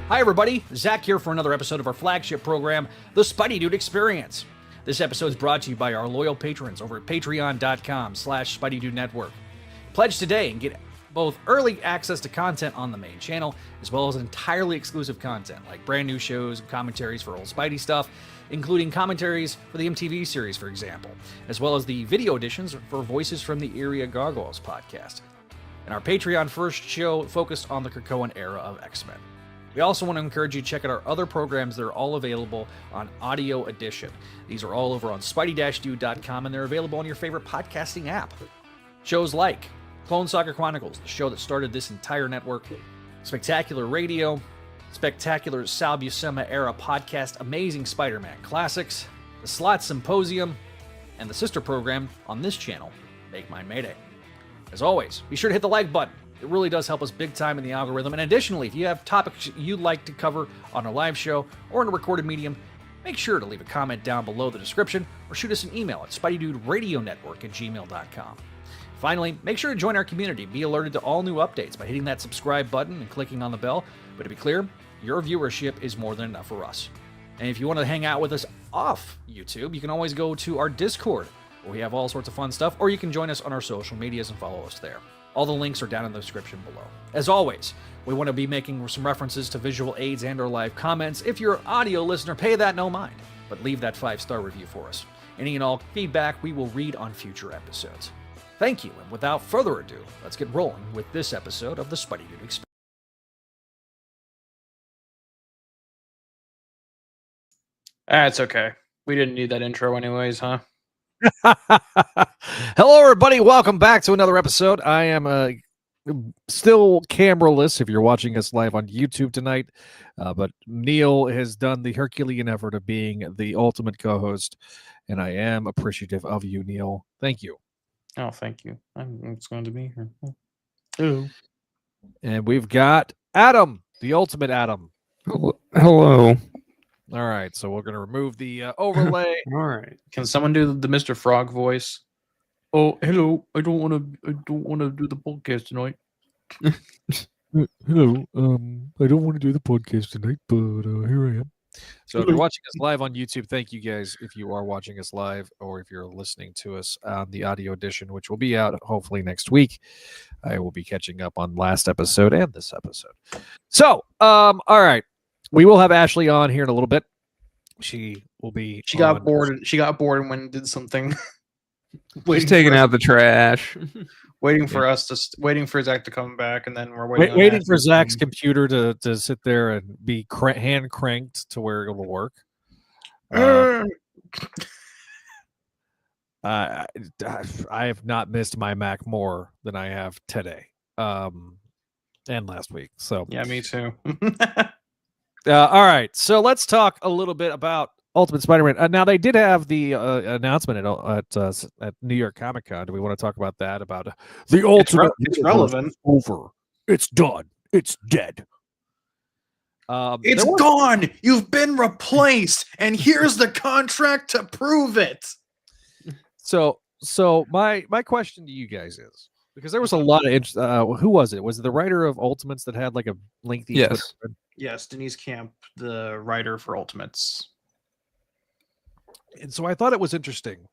Hi everybody, Zach here for another episode of our flagship program, the Spideydude Experience. This episode is brought to you by our loyal patrons over at patreon.com/Spideydude Network. Pledge today and get both early access to content on the main channel, as well as entirely exclusive content, like brand new shows and commentaries for old Spidey stuff, including commentaries for the MTV series, for example, as well as the video editions for Voices from the Eyrie Gargoyles Podcast. And our Patreon first show focused on the Krakoan era of X-Men. We also want to encourage you to check out our other programs that are all available on Audio Edition. These are all over on Spideydude.com, and they're available on your favorite podcasting app. Shows like Clone Saga Chronicles, the show that started this entire network, Spectacular Radio, Spectacular Sal Buscema era podcast, Amazing Spider-Man Classics, the Slot Symposium, and the sister program on this channel, Make Mine Mayday. As always, be sure to hit the like button. It really does help us big time in the algorithm. And additionally, if you have topics you'd like to cover on a live show or in a recorded medium, make sure to leave a comment down below the description or shoot us an email at SpideydudeRadioNetwork@gmail.com. Finally, make sure to join our community. Be alerted to all new updates by hitting that subscribe button and clicking on the bell. But to be clear, your viewership is more than enough for us. And if you want to hang out with us off YouTube, you can always go to our Discord, where we have all sorts of fun stuff, or you can join us on our social medias and follow us there. All the links are down in the description below. As always, we want to be making some references to visual aids and or live comments. If you're an audio listener, pay that no mind, but leave that 5-star review for us. Any and all feedback we will read on future episodes. Thank you, and without further ado, let's get rolling with this episode of the Spideydude Experience. It's okay. We didn't need that intro anyways, huh? Hello, everybody. Welcome back to another episode. I am still cameraless if you're watching us live on YouTube tonight, but Neil has done the Herculean effort of being the ultimate co-host, and I am appreciative of you, Neil. Thank you. Oh, thank you. It's going to be here. Hello. And we've got Adam, the ultimate Adam. Hello. All right, so we're going to remove the overlay. All right. Can someone do the Mr. Frog voice? Oh, hello. I don't want to do the podcast tonight. Hello. I don't want to do the podcast tonight, but here I am. So if you're watching us live on YouTube, thank you guys if you are watching us live, or if you're listening to us on the audio edition, which will be out hopefully next week. I will be catching up on last episode and this episode. So, all right. We will have Ashley on here in a little bit. She will be. She got bored. She got bored and went and did something. She's taking out the trash. Waiting for Zach to come back, and then we're waiting for Zach's computer to sit there and be hand cranked to where it will work. I have not missed my Mac more than I have today, and last week. So yeah, me too. All right, so let's talk a little bit about Ultimate Spider-Man. Now, they did have the announcement at New York Comic Con. Do we want to talk about that? About the Ultimate? It's relevant. Over. It's done. It's dead. It's gone. You've been replaced, and here's the contract to prove it. So my question to you guys is, because there was a lot of who was it? Was it the writer of Ultimates that had like a lengthy? Yes. Yes, Denise Camp, the writer for Ultimates. And so I thought it was interesting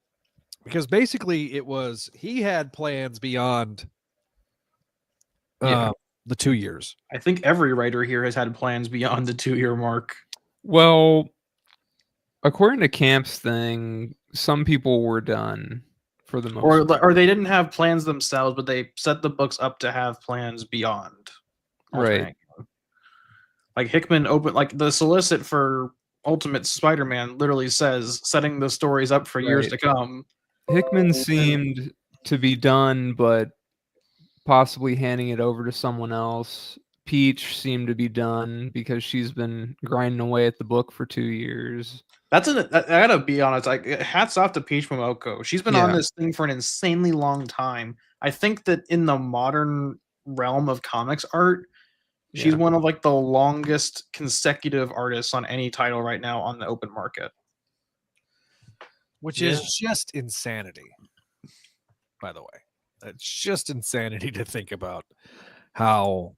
because basically he had plans beyond the 2 years. I think every writer here has had plans beyond the 2-year mark. Well, according to Camp's thing, some people were done for the most part. Or they didn't have plans themselves, but they set the books up to have plans beyond. Right. Like Hickman opened, like the solicit for Ultimate Spider-Man literally says setting the stories up for years to come. Hickman seemed to be done, but possibly handing it over to someone else. Peach seemed to be done because she's been grinding away at the book for 2 years. I gotta be honest. Like, hats off to Peach Momoko. She's been on this thing for an insanely long time. I think that in the modern realm of comics art, she's one of like the longest consecutive artists on any title right now on the open market. Which is just insanity, by the way. It's just insanity to think about how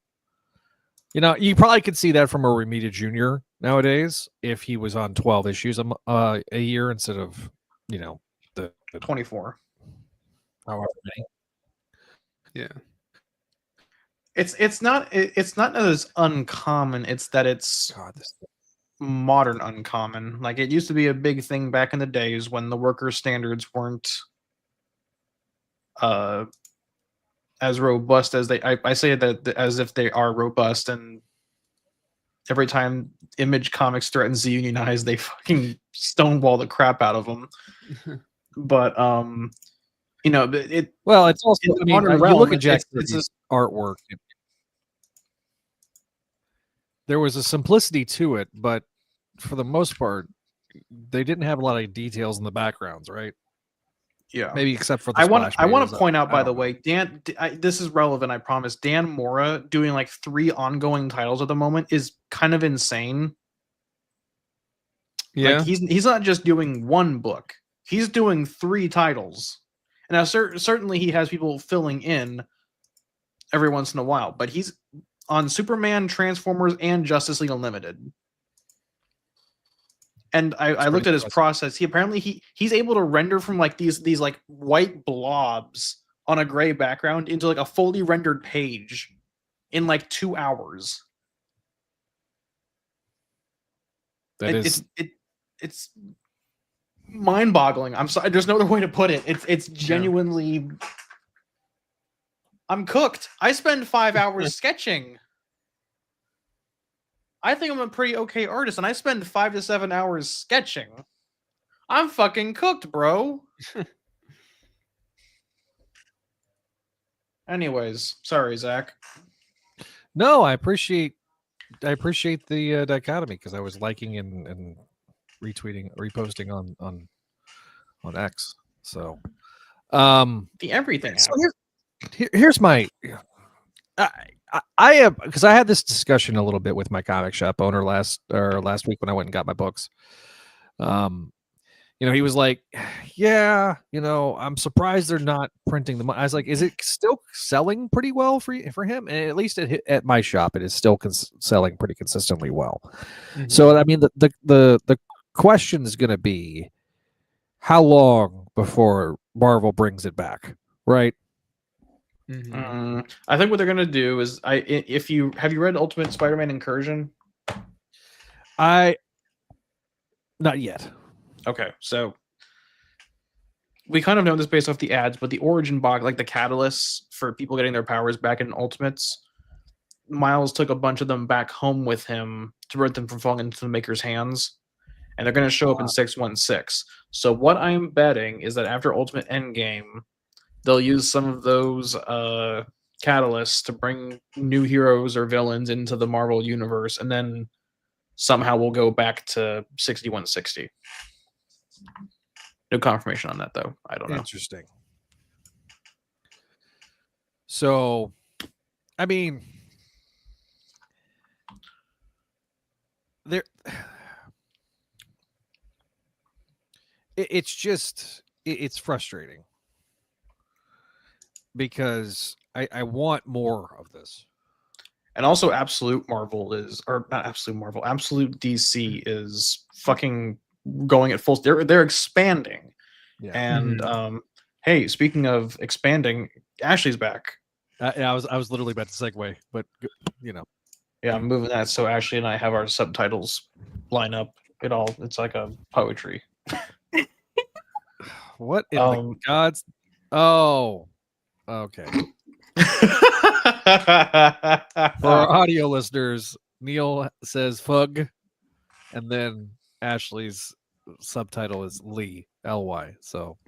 You probably could see that from a Romita Jr. nowadays if he was on 12 issues a year instead of, the 24. However many. Yeah. It's not as uncommon. It's that it's modern uncommon. Like, it used to be a big thing back in the days when the worker standards weren't as robust as I say that as if they are robust, and every time Image Comics threatens to unionize, they fucking stonewall the crap out of them. But it's also you look at Jackson's artwork. There was a simplicity to it, but for the most part, they didn't have a lot of details in the backgrounds, right? Yeah, maybe except for the I want to point out, by the way, Dan. This is relevant, I promise. Dan Mora doing like 3 ongoing titles at the moment is kind of insane. Yeah, like, he's not just doing 1 book; he's doing 3 titles. And now, certainly, he has people filling in every once in a while, but he's on Superman, Transformers, and Justice League Unlimited. And I looked at his process. He's able to render from like these like white blobs on a gray background into like a fully rendered page in like 2 hours. It's mind-boggling. I'm sorry, there's no other way to put it. It's genuinely. I'm cooked. I spend 5 hours sketching. I think I'm a pretty okay artist, and I spend 5 to 7 hours sketching. I'm fucking cooked, bro. Anyways, sorry, Zach. No, I appreciate the dichotomy, because I was liking and retweeting, reposting on X. So, the everything. So here's my. I am, because I had this discussion a little bit with my comic shop owner last week when I went and got my books. He was like, "Yeah, I'm surprised they're not printing them." I was like, "Is it still selling pretty well for him?" And at least at my shop, it is still selling pretty consistently well. Mm-hmm. So I mean, the question is going to be, how long before Marvel brings it back, right? Mm-hmm. I think what they're gonna do is, have you read Ultimate Spider-Man Incursion? Not yet. Okay, so we kind of know this based off the ads, but the origin box, like the catalysts for people getting their powers back in Ultimates, Miles took a bunch of them back home with him to prevent them from falling into the Maker's hands, and they're going to show up in 616. So what I'm betting is that after Ultimate Endgame, they'll use some of those catalysts to bring new heroes or villains into the Marvel universe, and then somehow we'll go back to 6160. No confirmation on that, though. I don't know. Interesting. So, I mean, it's frustrating, because I want more of this. And also Absolute DC is fucking going at full. They're expanding. Yeah. And hey, speaking of expanding, Ashley's back. I was literally about to segue, but Yeah, I'm moving that so Ashley and I have our subtitles line up. It's like a poetry. What in the gods? Oh, okay. For our audio listeners, Neil says "fug," and then Ashley's subtitle is Lee, Ly. So,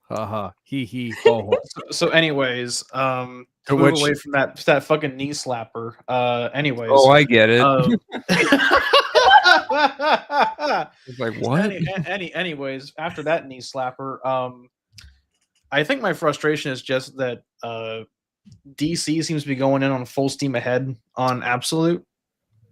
haha, he, ho. So, anyways, move away from that fucking knee slapper. Anyways. Oh, I get it. It's like, what? Anyways, after that knee slapper, I think my frustration is just that DC seems to be going in on full steam ahead on Absolute.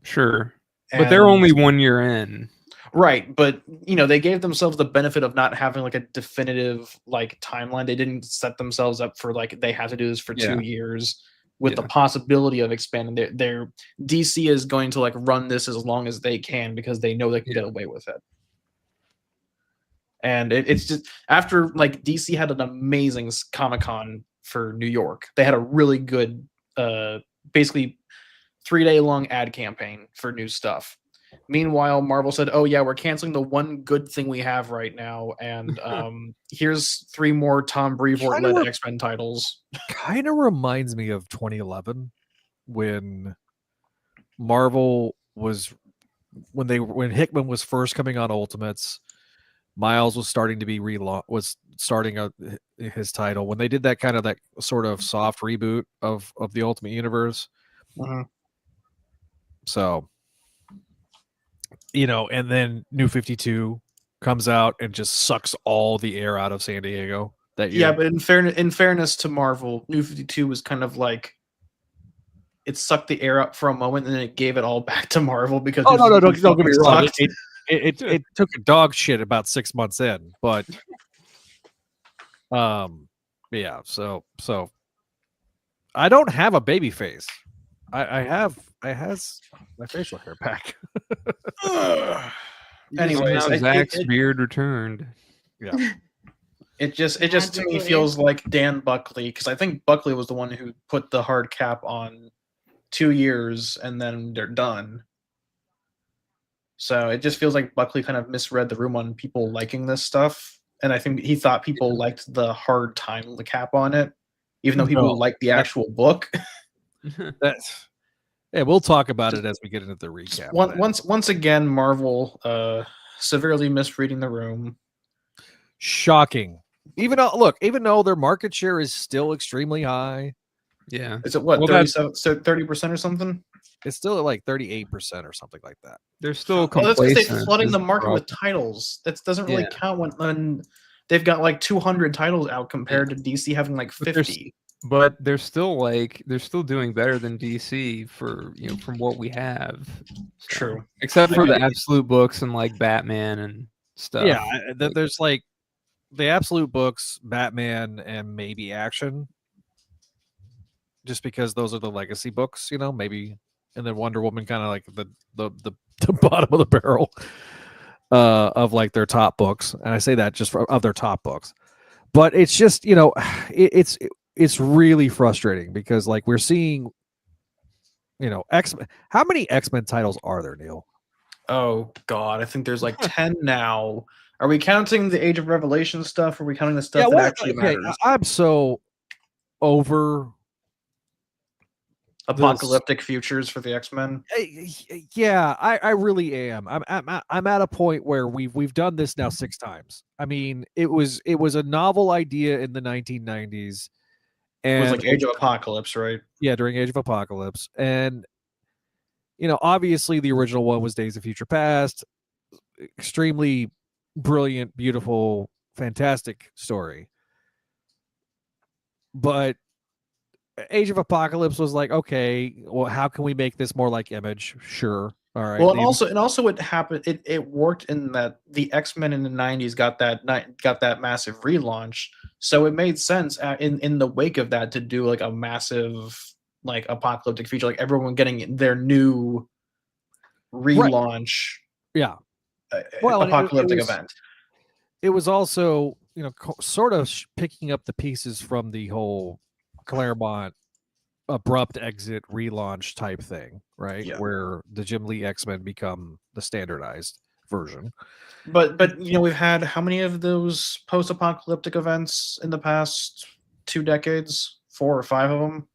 Sure. But they're only 1 year in. Right, but they gave themselves the benefit of not having like a definitive like timeline. They didn't set themselves up for like they have to do this for 2 years. with the possibility of expanding. Their DC is going to like run this as long as they can because they know they can get away with it. And it's just after like DC had an amazing Comic-Con for New York. They had a really good, basically 3-day long ad campaign for new stuff. Meanwhile, Marvel said, "Oh yeah, we're canceling the one good thing we have right now, and here's 3 more Tom Brevoort led X-Men titles." Kind of reminds me of 2011 when Marvel was when Hickman was first coming on Ultimates. Miles was starting to be his title when they did that kind of that sort of soft reboot of the Ultimate Universe. So, and then New 52 comes out and just sucks all the air out of San Diego that year. Yeah, but in fairness to Marvel, New 52 was kind of like it sucked the air up for a moment and then it gave it all back to Marvel because don't get me wrong. It took a dog shit about 6 months in, but yeah. So I don't have a baby face. I has my facial hair back. Anyways, Zach's beard returned. Yeah. It just to me feels like Dan Buckley, because I think Buckley was the one who put the hard cap on 2 years and then they're done. So it just feels like Buckley kind of misread the room on people liking this stuff. And I think he thought people liked the hard time cap on it, even though people liked the actual book. We'll talk about it as we get into the recap. Once again, Marvel severely misreading the room. Shocking. Even though their market share is still extremely high. Yeah. Is it what, 30% or something? It's still at like 38% or something like that. They're still that's because they're flooding the market with titles. That doesn't really count when they've got like 200 titles out compared to DC having like 50. But they're still doing better than DC for from what we have. True. Except for the absolute books and like Batman and stuff. Yeah, there's like the absolute books, Batman, and maybe Action. Just because those are the legacy books, maybe. And then Wonder Woman kind of like the bottom of the barrel of like their top books. And I say that just of their top books. But it's just, it's really frustrating because like we're seeing, X-Men. How many X-Men titles are there, Neil? Oh God, I think there's like 10 now. Are we counting the Age of Revelation stuff? Or are we counting the stuff that actually matters? I'm so over Apocalyptic futures for the X-Men. Yeah, I really am. I'm at a point where we've done this now 6 times. I mean, it was a novel idea in the 1990s, and it was like Age of Apocalypse, right? Yeah, during Age of Apocalypse, and obviously the original one was Days of Future Past. Extremely brilliant, beautiful, fantastic story, but Age of Apocalypse was like, okay, well, how can we make this more like Image? Sure. All right. Well, and also what happened, it worked in that the X-Men in the 90s got that massive relaunch. So it made sense in the wake of that to do like a massive like apocalyptic feature, like everyone getting their new relaunch. Right. Yeah. Apocalyptic event. It was also, sort of picking up the pieces from the whole Claremont abrupt exit relaunch type thing, right? Yeah. Where the Jim Lee X-Men become the standardized version. But we've had how many of those post-apocalyptic events in the past 2 decades? 4 or 5 of them?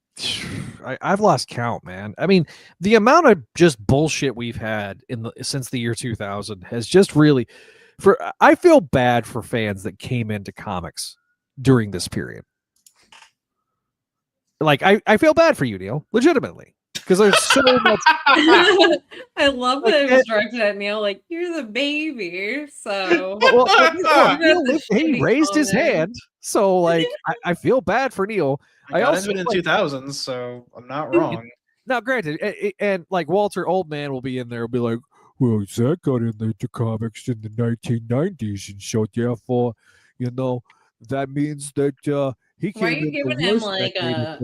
I've lost count, man. I mean, the amount of just bullshit we've had since the year 2000 has just really I feel bad for fans that came into comics during this period. Like, I feel bad for you, Neil, legitimately, because there's so much. I love that it was directed at Neil. Like, you're the baby, so he raised his hand, so like, I feel bad for Neil. I also been in 2000s, so I'm not wrong. Now, granted, and like Walter Oldman will be in there, will be like, well, Zach got into comics in the 1990s, and so therefore, that means that he came. Why are you giving him like a?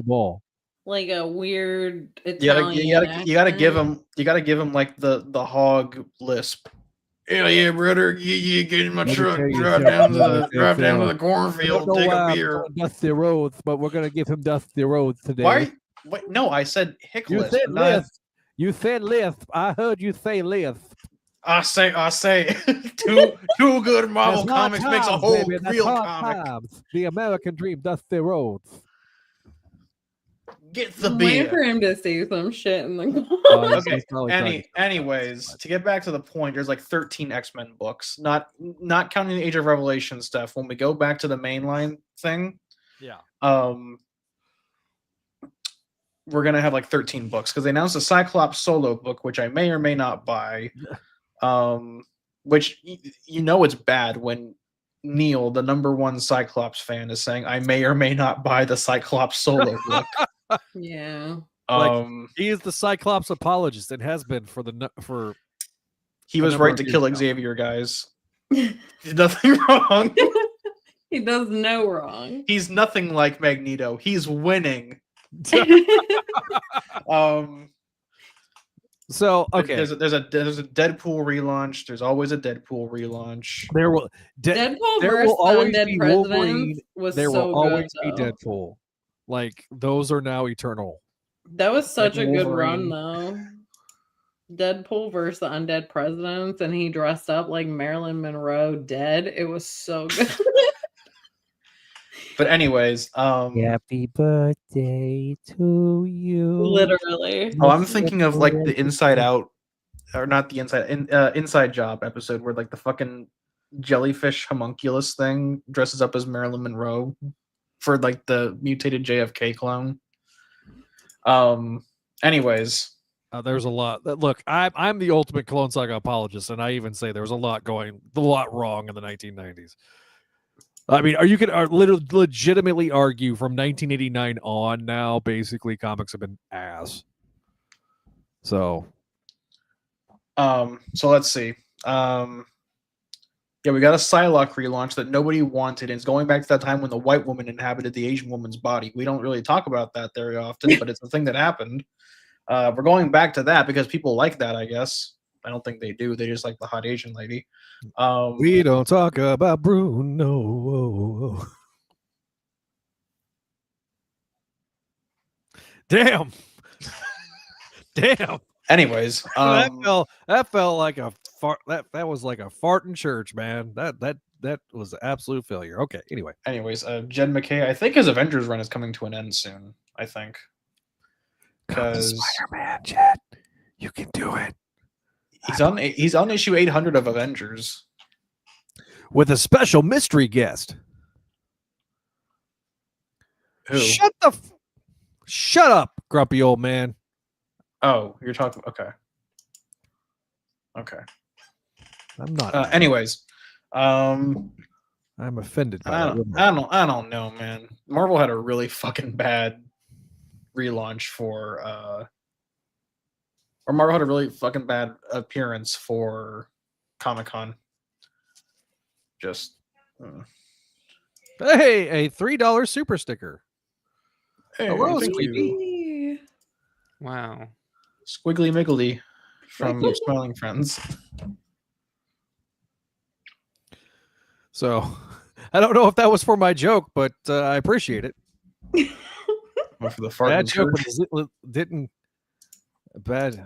like a weird You Italian gotta give accent. him like the hog lisp. Yeah, brother. You get in my truck, drive down to the cornfield, take a beer. Dusty roads, but we're gonna give him dusty roads today. Why? Wait, no, I said hick You lisp. said lisp. You said lisp. I heard you say lisp. I say, two good Marvel That's comics hard makes a times, whole baby. That's real hard comic. times. The American dream, dusty roads. Get the I'm waiting for beer. him to say some shit in the Okay. Anyways, to get back to the point, there's like 13 X-Men books, not counting the Age of Revelation stuff. When we go back to the mainline thing, we're gonna have like 13 books because they announced a Cyclops solo book, which I may or may not buy. Which it's bad when Neil, the #1 Cyclops fan, is saying I may or may not buy the Cyclops solo book. Yeah. He is the Cyclops apologist and has been for. He was right to kill Xavier, guys. Did nothing wrong. He does no wrong. He's nothing like Magneto. He's winning. So okay, there's a Deadpool relaunch. There's always a Deadpool relaunch. There will Deadpool there versus will always Undead be President Wolverine. was There so will always good, be though. Deadpool. Like those are now eternal. That was such Like a good run, Wolverine. though. Deadpool versus the Undead Presidents, and he dressed up like Marilyn Monroe dead. It was so good. But anyways, Happy birthday to you. Literally. I'm thinking of like the Inside Out, or not the Inside Job episode where like the fucking jellyfish homunculus thing dresses up as Marilyn Monroe for like the mutated JFK clone. Anyways, there's a lot. Look, I'm the ultimate Clone Saga apologist, and I even say there was a lot wrong in the 1990s. I mean, you could legitimately argue from 1989 on now, basically comics have been ass. So let's see. We got a Psylocke relaunch that nobody wanted, and it's going back to that time when the white woman inhabited the Asian woman's body. We don't really talk about that very often, but it's a thing that happened. We're going back to that because people like that, I guess. I don't think they do. They just like the hot Asian lady. We don't talk about Bruno. Damn. Anyways, that felt like a fart. That was like a fart in church, man. That was an absolute failure. Okay. Anyways, Jed McKay, I think his Avengers run is coming to an end soon. I think. Because Spider-Man, Jed, you can do it. He's on issue 800 of Avengers with a special mystery guest. Who? Shut up, grumpy old man. Oh, you're talking. Okay. I'm not. Anyways, I'm offended by that. I don't know, man. Marvel had a really fucking bad relaunch for or Marvel had a really fucking bad appearance for Comic-Con. Just hey, a $3 super sticker. Hey, hello, thank Squeaky. you. Wow. Squiggly Miggledy from Smiling Friends. So, I don't know if that was for my joke, but I appreciate it. Or for the fart bad joke, but it didn't. Bad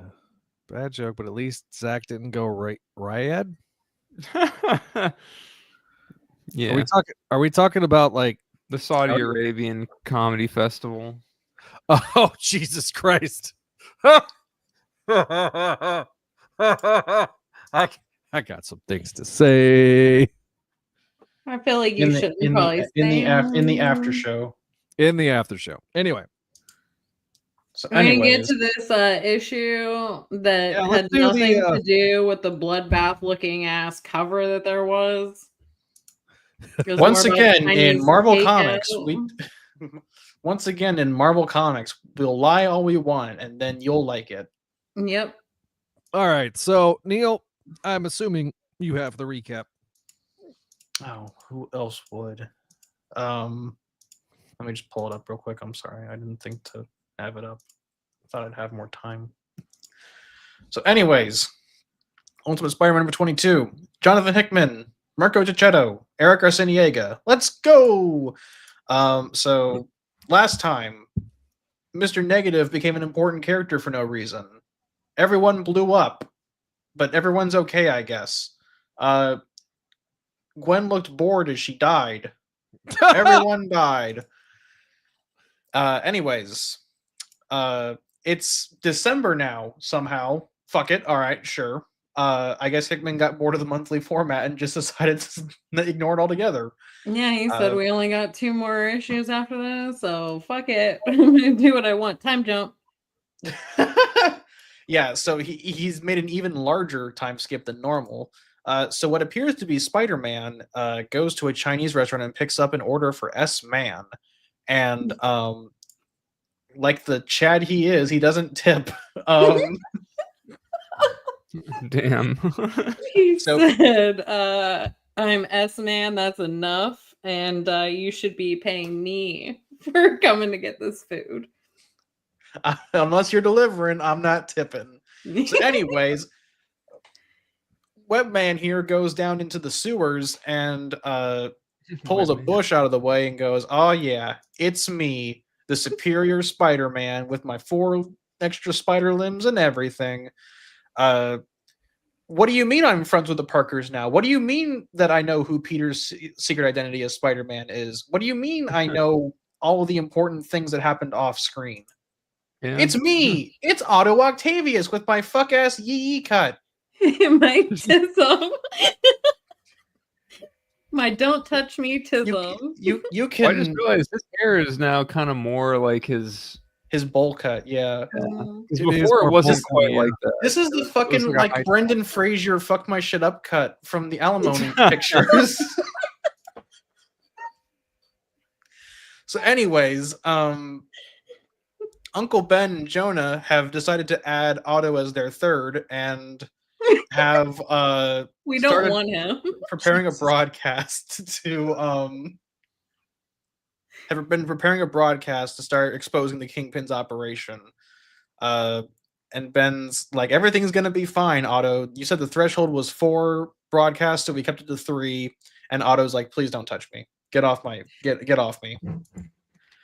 joke, but at least Zach didn't go Ryad. Yeah. Are we talking about like the Saudi Arabian Comedy Festival? Oh, Jesus Christ. I got some things to say. I feel like you shouldn't probably in the after show. In the after show. Anyway. So I'm going to get to this issue that had nothing to do with the bloodbath looking ass cover that there was. Once again, in Marvel Comics, we'll lie all we want, and then you'll like it. Yep. All right. So, Neil, I'm assuming you have the recap. Oh, who else would? Let me just pull it up real quick. I'm sorry. I didn't think to have it up. I thought I'd have more time. So anyways, Ultimate Spider-Man number 22. Jonathan Hickman, Marco Checchetto, Eric Arciniega. Let's go! So last time, Mr. Negative became an important character for no reason. Everyone blew up, but everyone's okay, I guess. Gwen looked bored as she died. Everyone died. Anyways, it's December now, somehow. Fuck it. All right, sure. I guess Hickman got bored of the monthly format and just decided to ignore it altogether. Yeah, he said we only got 2 more issues after this, so fuck it. I'm gonna do what I want. Time jump. Yeah, so he's made an even larger time skip than normal. So what appears to be Spider-Man goes to a Chinese restaurant and picks up an order for S-Man. And like the Chad he is, he doesn't tip. Damn. He said, I'm S-Man, that's enough, and you should be paying me for coming to get this food. Unless you're delivering, I'm not tipping. So anyways, Webman here goes down into the sewers and pulls a bush out of the way and goes, oh yeah, it's me, the superior Spider-Man with my 4 extra spider limbs and everything. What do you mean I'm friends with the Parkers now? What do you mean that I know who Peter's secret identity as Spider-Man is? What do you mean I know all of the important things that happened off screen? Yeah. It's me! It's Otto Octavius with my fuck-ass yee cut. My tism. My don't touch me tism. You can... I just realized this hair is now kind of more like his bowl cut, yeah. Before it wasn't quite like that. This is the fucking like Brendan Fraser fuck my shit up cut from the alimony pictures. So anyways, Uncle Ben and Jonah have decided to add Otto as their third and have we don't want him preparing a broadcast to have been preparing a broadcast to start exposing the Kingpin's operation. And Ben's like, everything's gonna be fine, Otto. You said the threshold was 4 broadcasts, so we kept it to 3. And Otto's like, please don't touch me. Get off me.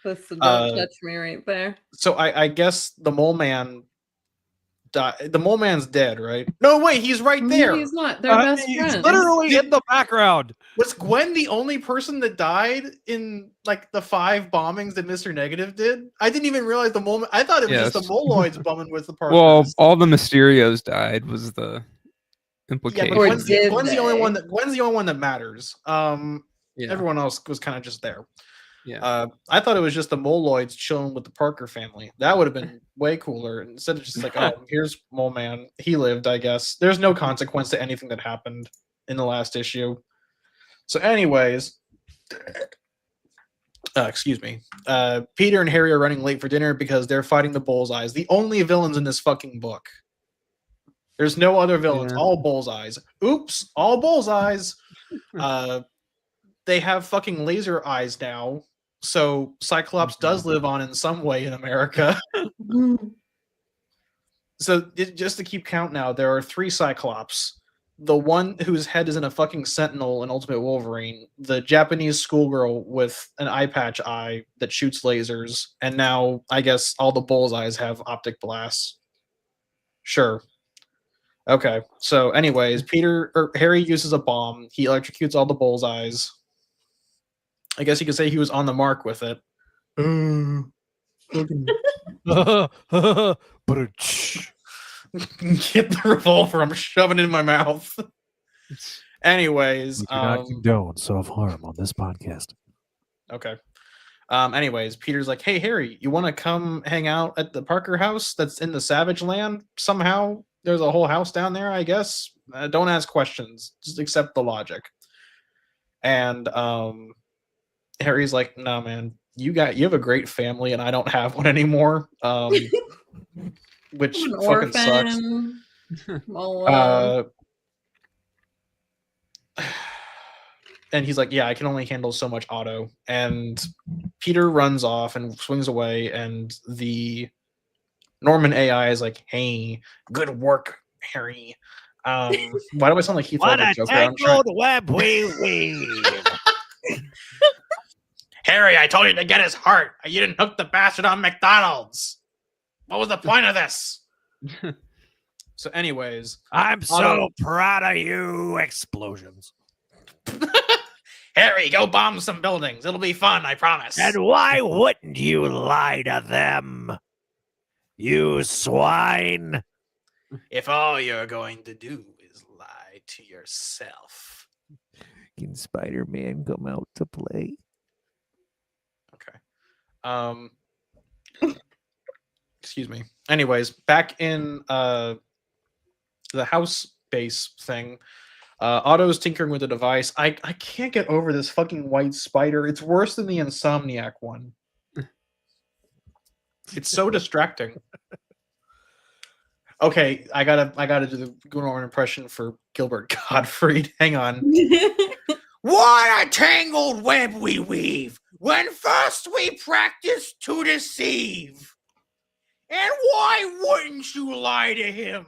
That's the don't touch me right there. So I guess the Mole Man died. The Mole Man's dead, right? No, wait, he's right there. He's not. They're best friends. He's literally in the background. Was Gwen the only person that died in like the 5 bombings that Mr. Negative did? I didn't even realize the Mole. I thought it was just the Moloids bumming with the Parkers. Well, all the Mysterios died was the implication. Yeah, but Gwen's the only one that matters. Everyone else was kind of just there. Yeah. I thought it was just the Moloids chilling with the Parker family. That would have been way cooler. Instead of just like, oh, here's Mole Man. He lived, I guess. There's no consequence to anything that happened in the last issue. So anyways, excuse me. Peter and Harry are running late for dinner because they're fighting the Bullseyes. The only villains in this fucking book. There's no other villains. Yeah. All Bullseyes. Oops. All Bullseyes. They have fucking laser eyes now. So Cyclops does live on in some way in America. So just to keep count now, there are 3 Cyclops. The one whose head is in a fucking Sentinel in Ultimate Wolverine. The Japanese schoolgirl with an eye patch eye that shoots lasers. And now, I guess, all the Bullseyes have optic blasts. Sure. Okay. So anyways, Harry uses a bomb. He electrocutes all the Bullseyes. I guess you could say he was on the mark with it. Get the revolver. I'm shoving it in my mouth. Anyways. We do not condone self-harm on this podcast. Okay. Anyways, Peter's like, hey, Harry, you want to come hang out at the Parker house that's in the Savage Land? Somehow there's a whole house down there, I guess. Don't ask questions. Just accept the logic. And Harry's like, no, man, you have a great family and I don't have one anymore. Which fucking sucks. he's like, yeah, I can only handle so much Otto. And Peter runs off and swings away, and the Norman AI is like, hey, good work, Harry. Why do I sound like Heath Ledger Joker? Tangled web we weave. Harry, I told you to get his heart. You didn't hook the bastard on McDonald's. What was the point of this? So anyways. I'm so proud of you. Explosions. Harry, go bomb some buildings. It'll be fun, I promise. And why wouldn't you lie to them? You swine. If all you're going to do is lie to yourself. Can Spider-Man come out to play? Okay. Excuse me. Anyways, back in the house base thing, Otto's tinkering with the device. I can't get over this fucking white spider. It's worse than the Insomniac one. It's so distracting. Okay, I gotta do the Gunnar impression for Gilbert Gottfried. Hang on. What a tangled web we weave, when first we practice to deceive. And why wouldn't you lie to him,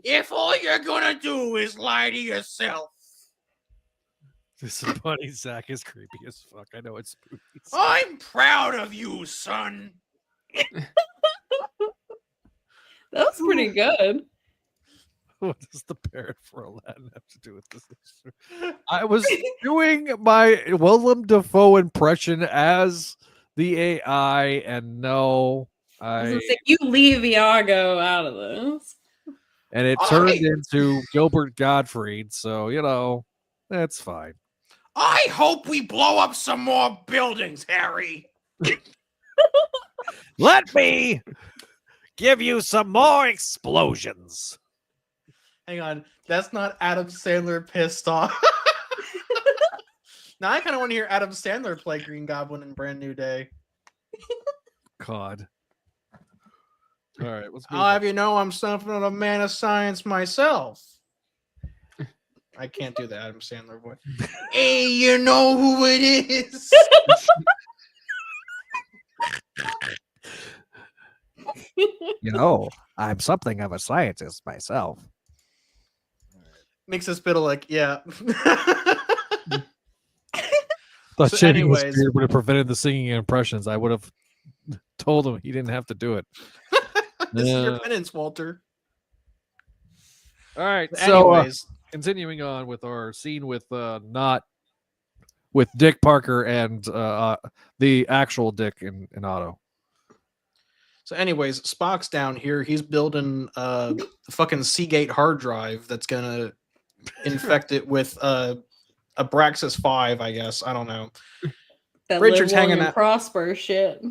if all you're gonna do is lie to yourself? This bunny Zach is creepy as fuck. I know it's spooky. I'm proud of you, son. That was pretty good. What does the parrot for Aladdin have to do with this? I was doing my Willem Dafoe impression as the AI, and no, You leave Iago out of this. And it turned into Gilbert Gottfried, so that's fine. I hope we blow up some more buildings, Harry. Let me give you some more explosions. Hang on, that's not Adam Sandler pissed off. Now I kind of want to hear Adam Sandler play Green Goblin in Brand New Day. God. All right, let's move I'll have you know I'm something of a man of science myself. I can't do the Adam Sandler voice. Hey, you know who it is? I'm something of a scientist myself. Makes us bit of like, yeah. Thought So shaving his anyways- beard would have prevented the singing impressions. I would have told him he didn't have to do it. This is your penance, Walter. All right, Anyways, continuing on with our scene with not with Dick Parker and the actual Dick and Otto. So anyways, Spock's down here. He's building a fucking Seagate hard drive that's gonna infect it with a Braxis 5, I guess. I don't know. That Richard's live long hanging and out. prosper shit.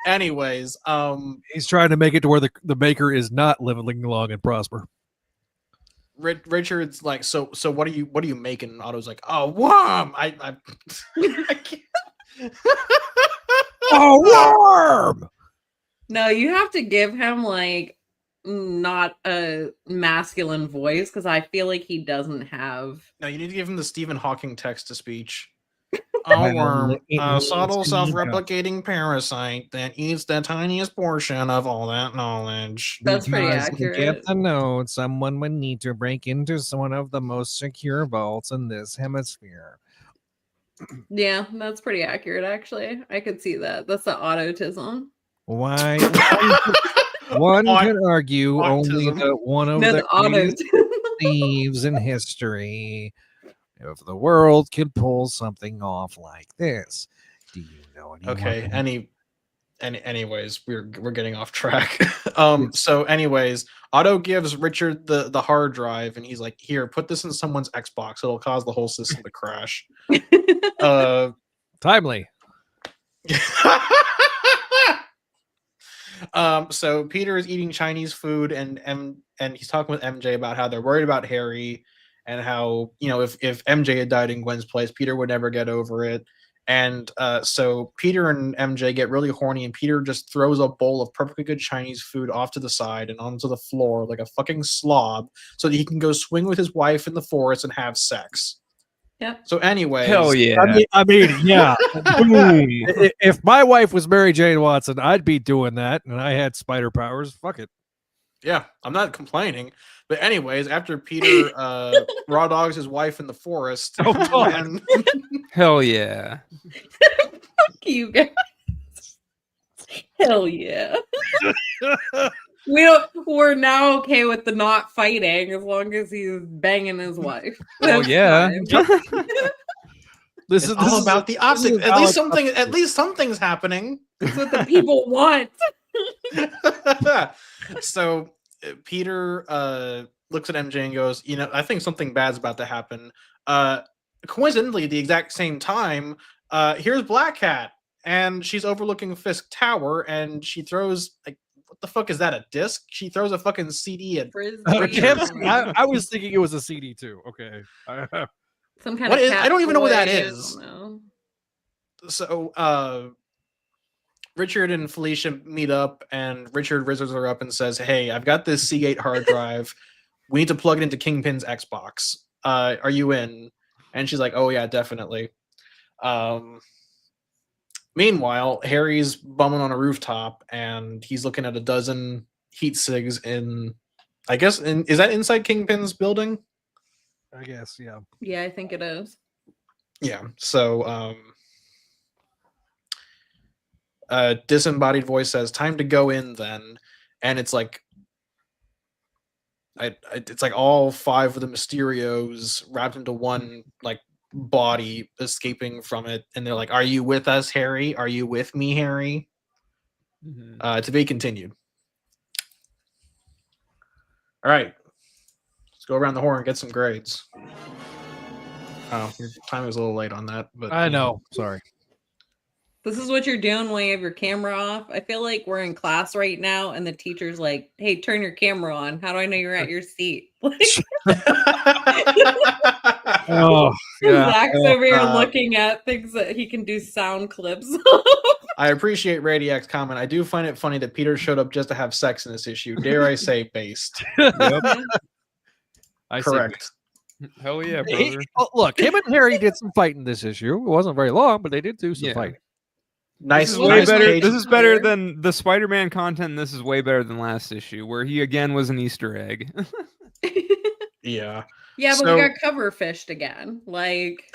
Anyways, He's trying to make it to where the maker is not living long and prosper. Richard's like, so what are you making? And Otto's like, oh, worm. I can't. A worm! No, you have to give him like not a masculine voice because I feel like he doesn't have. No, you need to give him the Stephen Hawking text to speech. A worm, a subtle self-replicating parasite that eats the tiniest portion of all that knowledge. That's pretty Because to accurate. get the note, someone would need to break into one of the most secure vaults in this hemisphere. Yeah, that's pretty accurate. Actually, I could see that. That's the autotism. Why? One could argue only Autism. that one of No, the the greatest autotism. thieves in history of the world could pull something off like this. Do you know anyone? Okay. Anyways, we're getting off track. So anyways, Otto gives Richard the hard drive, and he's like, "Here, put this in someone's Xbox. It'll cause the whole system to crash." Timely. So Peter is eating Chinese food, and he's talking with MJ about how they're worried about Harry, and how if MJ had died in Gwen's place, Peter would never get over it. And so Peter and MJ get really horny, and Peter just throws a bowl of perfectly good Chinese food off to the side and onto the floor like a fucking slob so that he can go swing with his wife in the forest and have sex. Yeah. So anyways. Hell yeah. I mean, yeah. If my wife was Mary Jane Watson, I'd be doing that, and I had spider powers. Fuck it. Yeah, I'm not complaining. But anyways, after Peter raw dogs his wife in the forest. Oh, God. and- Hell yeah. Fuck you guys. Hell yeah. We're now okay with the not fighting as long as he's banging his wife. Oh That's yeah. fine. It's all about the optics. At least something's happening. That's what the people want. So Peter looks at MJ and goes, I think something bad's about to happen. Coincidentally, at the exact same time, here's Black Cat, and she's overlooking Fisk Tower, and she throws, like, what the fuck is that, a disc? She throws a fucking CD at I was thinking it was a CD too. Okay. Some kind What of is- I don't even know what that toy, I is. don't know. So Richard and Felicia meet up, and Richard rizzes her up and says, hey, I've got this Seagate hard drive. We need to plug it into Kingpin's Xbox. Are you in? And she's like, oh yeah, definitely. Meanwhile, Harry's bumming on a rooftop, and he's looking at a dozen heat cigs in, I guess, is that inside Kingpin's building? I guess, yeah. Yeah, I think it is. Yeah. So disembodied voice says, time to go in then. And it's like it's like all 5 of the Mysterios wrapped into one like body escaping from it, and they're like, are you with us, Harry? Are you with me, Harry? To be continued. All right, let's go around the horn and get some grades. Oh, your time was a little late on that, but I know. Sorry. This is what you're doing when you have your camera off. I feel like we're in class right now, and the teacher's like, hey, turn your camera on. How do I know you're at your seat? Oh, yeah. Zach's over here looking at things that he can do sound clips. I appreciate Radiac's comment. I do find it funny that Peter showed up just to have sex in this issue. Dare I say based? Correct. Hell yeah, brother. Look, him and Harry did some fighting this issue. It wasn't very long, but they did do some fighting. Nice. This is way better. page. This is better than the Spider-Man content. And this is way better than last issue, where he again was an Easter egg. Yeah. Yeah, but So- we got cover fished again. Like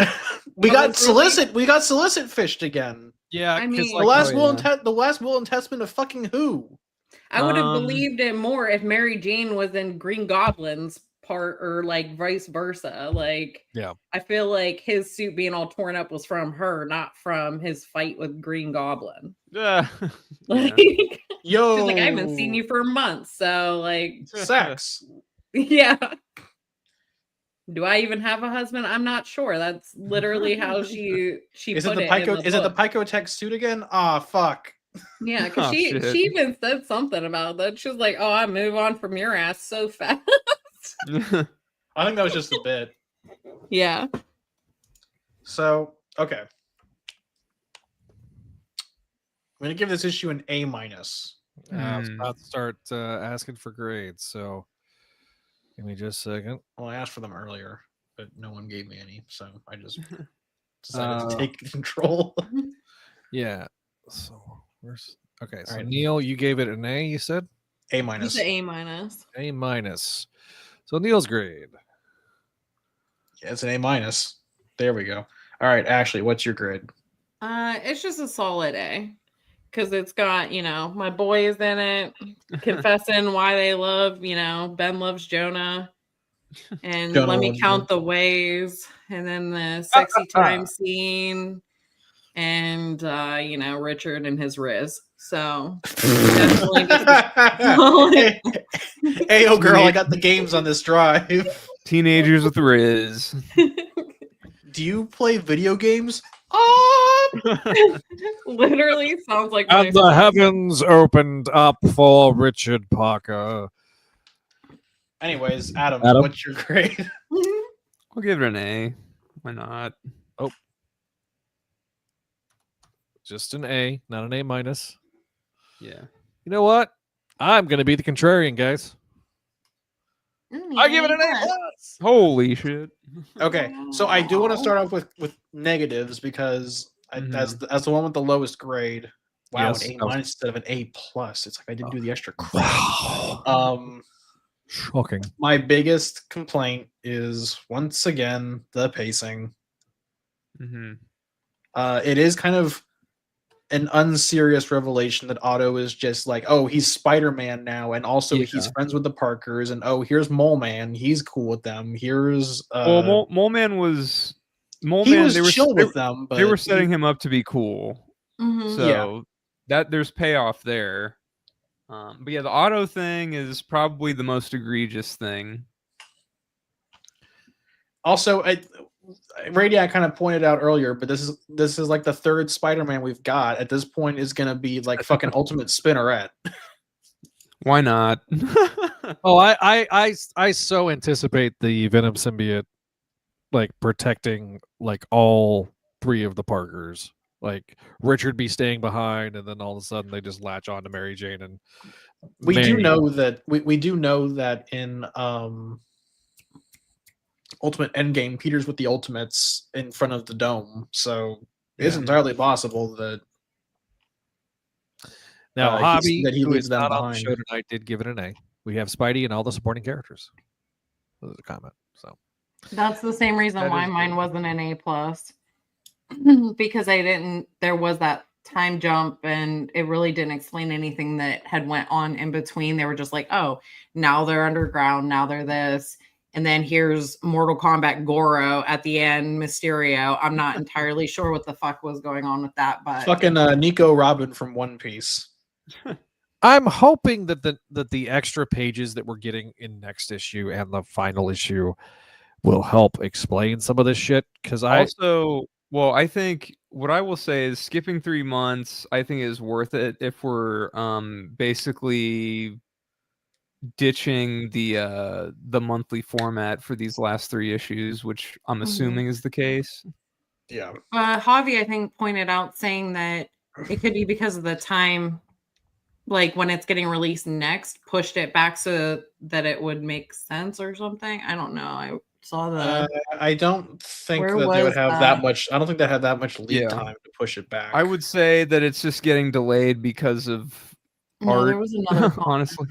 we got it's really- solicit fished again. Yeah, I mean- The last will and testament of fucking who? I would have believed it more if Mary Jane was in Green Goblin's part, or like vice versa. Like, yeah, I feel like his suit being all torn up was from her, not from his fight with Green Goblin. Like, Yo, she's like, I haven't seen you for months, so like, sex. yeah. Do I even have a husband? I'm not sure. That's literally how she Is put it the it. Pico? In Is it the book. Picotech suit again? Ah, fuck. Yeah, because Oh, she shit. even said something about that. She was like, "Oh, I move on from your ass so fast." I think that was just a bit. Yeah. So, okay. I'm gonna give this issue an A-. I was about to start asking for grades, so give me just a second. Well, I asked for them earlier, but no one gave me any, so I just decided to take control. Yeah. So where's okay? So All right. Neil, you gave it an A. You said A-. It's an A-. A-. So Neil's grade. Yeah, it's an A-. There we go. All right, Ashley, what's your grade? It's just a solid A. Because it's got, my boys in it, confessing why they love, Ben loves Jonah. And Jonah let me loves count the ways. And then the sexy time scene. And, Richard and his Riz. So, definitely just Hey, yo, girl, I got the games on this drive. Teenagers with Riz. Do you play video games? literally sounds like And the heavens opened up for Richard Parker. Anyways, Adam, Adam? what's your grade? I'll give it an A. Why not? Just an A, not an A minus. Yeah. You know what? I'm going to be the contrarian, guys. I give it an A+. Holy shit. Okay, so I do want to start off with negatives because as the one with the lowest grade. Wow, Yes. an A minus instead of an A plus. It's like I didn't do the extra credit. Shocking. My biggest complaint is once again the pacing. It is kind of an unserious revelation that Otto is just like, oh, he's Spider-Man now, and also he's friends with the Parkers, and oh, here's Mole Man, he's cool with them. Here's Mole Man was chill with them, but they were setting him up to be cool. So that there's payoff there. But yeah, the Otto thing is probably the most egregious thing. Also, Radiac kind of pointed out earlier, but this is like the third Spider-Man we've got. At this point, is gonna be like fucking Ultimate Spinneret. Why not? Oh, I so anticipate the Venom symbiote like protecting like all three of the Parkers. Like Richard be staying behind, and then all of a sudden they just latch on to Mary Jane. And we do know that in Ultimate Endgame, Peter's with the Ultimates in front of the dome, so it's entirely possible that now Hobby that he who leaves is them not on the behind. show tonight did give it an A. We have Spidey and all the supporting characters. That was a comment. So that's the same reason why mine wasn't an A+. Because there was that time jump and it really didn't explain anything that had went on in between. They were just like, oh, now they're underground, now they're this, and then here's Mortal Kombat Goro at the end, Mysterio. I'm not entirely sure what the fuck was going on with that, but fucking Nico Robin from One Piece. I'm hoping that the extra pages that we're getting in next issue and the final issue will help explain some of this shit, because I think what I will say is skipping 3 months, I think is worth it if we're basically ditching the monthly format for these last 3 issues, which I'm assuming is the case. Yeah. Javi, I think, pointed out saying that it could be because of the time, like when it's getting released next, pushed it back so that it would make sense or something. I don't know. I saw the. I don't think that they would have that much. I don't think they had that much lead time to push it back. I would say that it's just getting delayed because of art. There was another honestly.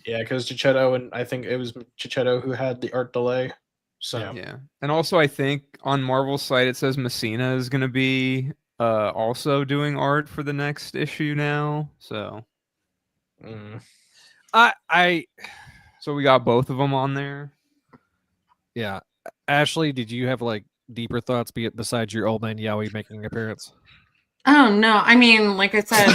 Yeah, because Checchetto, and I think it was Checchetto who had the art delay. So yeah, and also I think on Marvel's site it says Messina is going to be also doing art for the next issue now. So, so we got both of them on there. Yeah. Ashley, did you have like deeper thoughts besides your old man Yowie making an appearance? Oh no, I mean, like I said,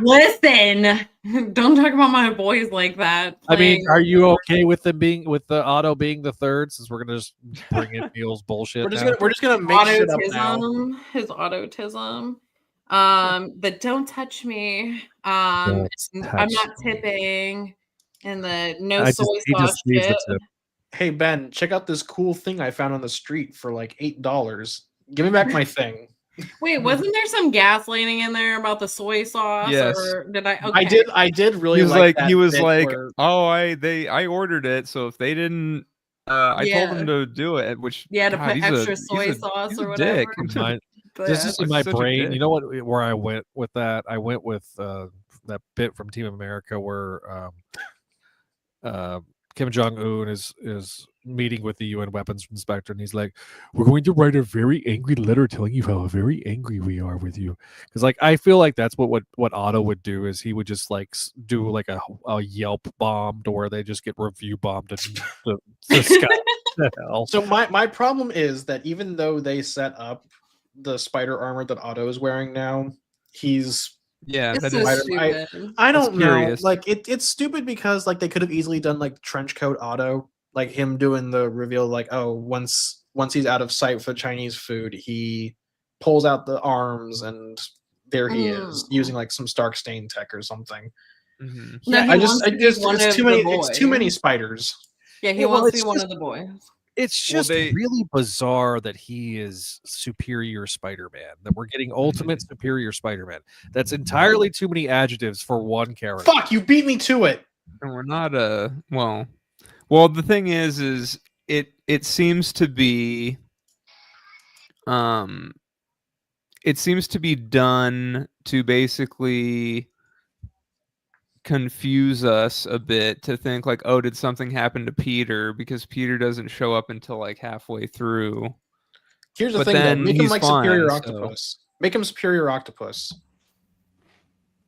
listen, don't talk about my boys like that. I mean, are you okay with them with the Otto being the third, since we're gonna just bring in Neil's bullshit? We're just gonna make shit up now. His autotism. The don't touch me. I'm not tipping, and the no soy sauce shit. Hey Ben, check out this cool thing I found on the street for like $8. Give me back my thing. Wait, wasn't there some gaslighting in there about the soy sauce? Yes. Or did I? Okay. I did really he was like, I ordered it, so if they didn't, I told them to do it. Which to put extra soy sauce or whatever. This is in my brain. You know what? Where I went with that? I went with that bit from Team America where Kim Jong-un is meeting with the UN weapons inspector, and he's like, we're going to write a very angry letter telling you how very angry we are with you. Because like I feel like that's what Otto would do, is he would just like do like a Yelp bomb to where they just get review bombed to the sky. So my problem is that even though they set up the spider armor that Otto is wearing now, he's that is stupid. I don't know. Like it's stupid because like they could have easily done like trench coat Otto, like him doing the reveal, like, oh, once he's out of sight for Chinese food, he pulls out the arms and there he is, using like some Stark Stain tech or something. Mm-hmm. Yeah, it's too many spiders. Yeah, he wants to be one of the boys. It's just really bizarre that he is superior Spider-Man, that we're getting ultimate superior Spider-Man. That's entirely too many adjectives for one character. Fuck, you beat me to it. And we're not well, the thing is it seems to be it seems to be done to basically confuse us a bit, to think like, oh, did something happen to Peter, because Peter doesn't show up until like halfway through. Here's the thing, though. Make him like Superior Octopus. Make him Superior Octopus.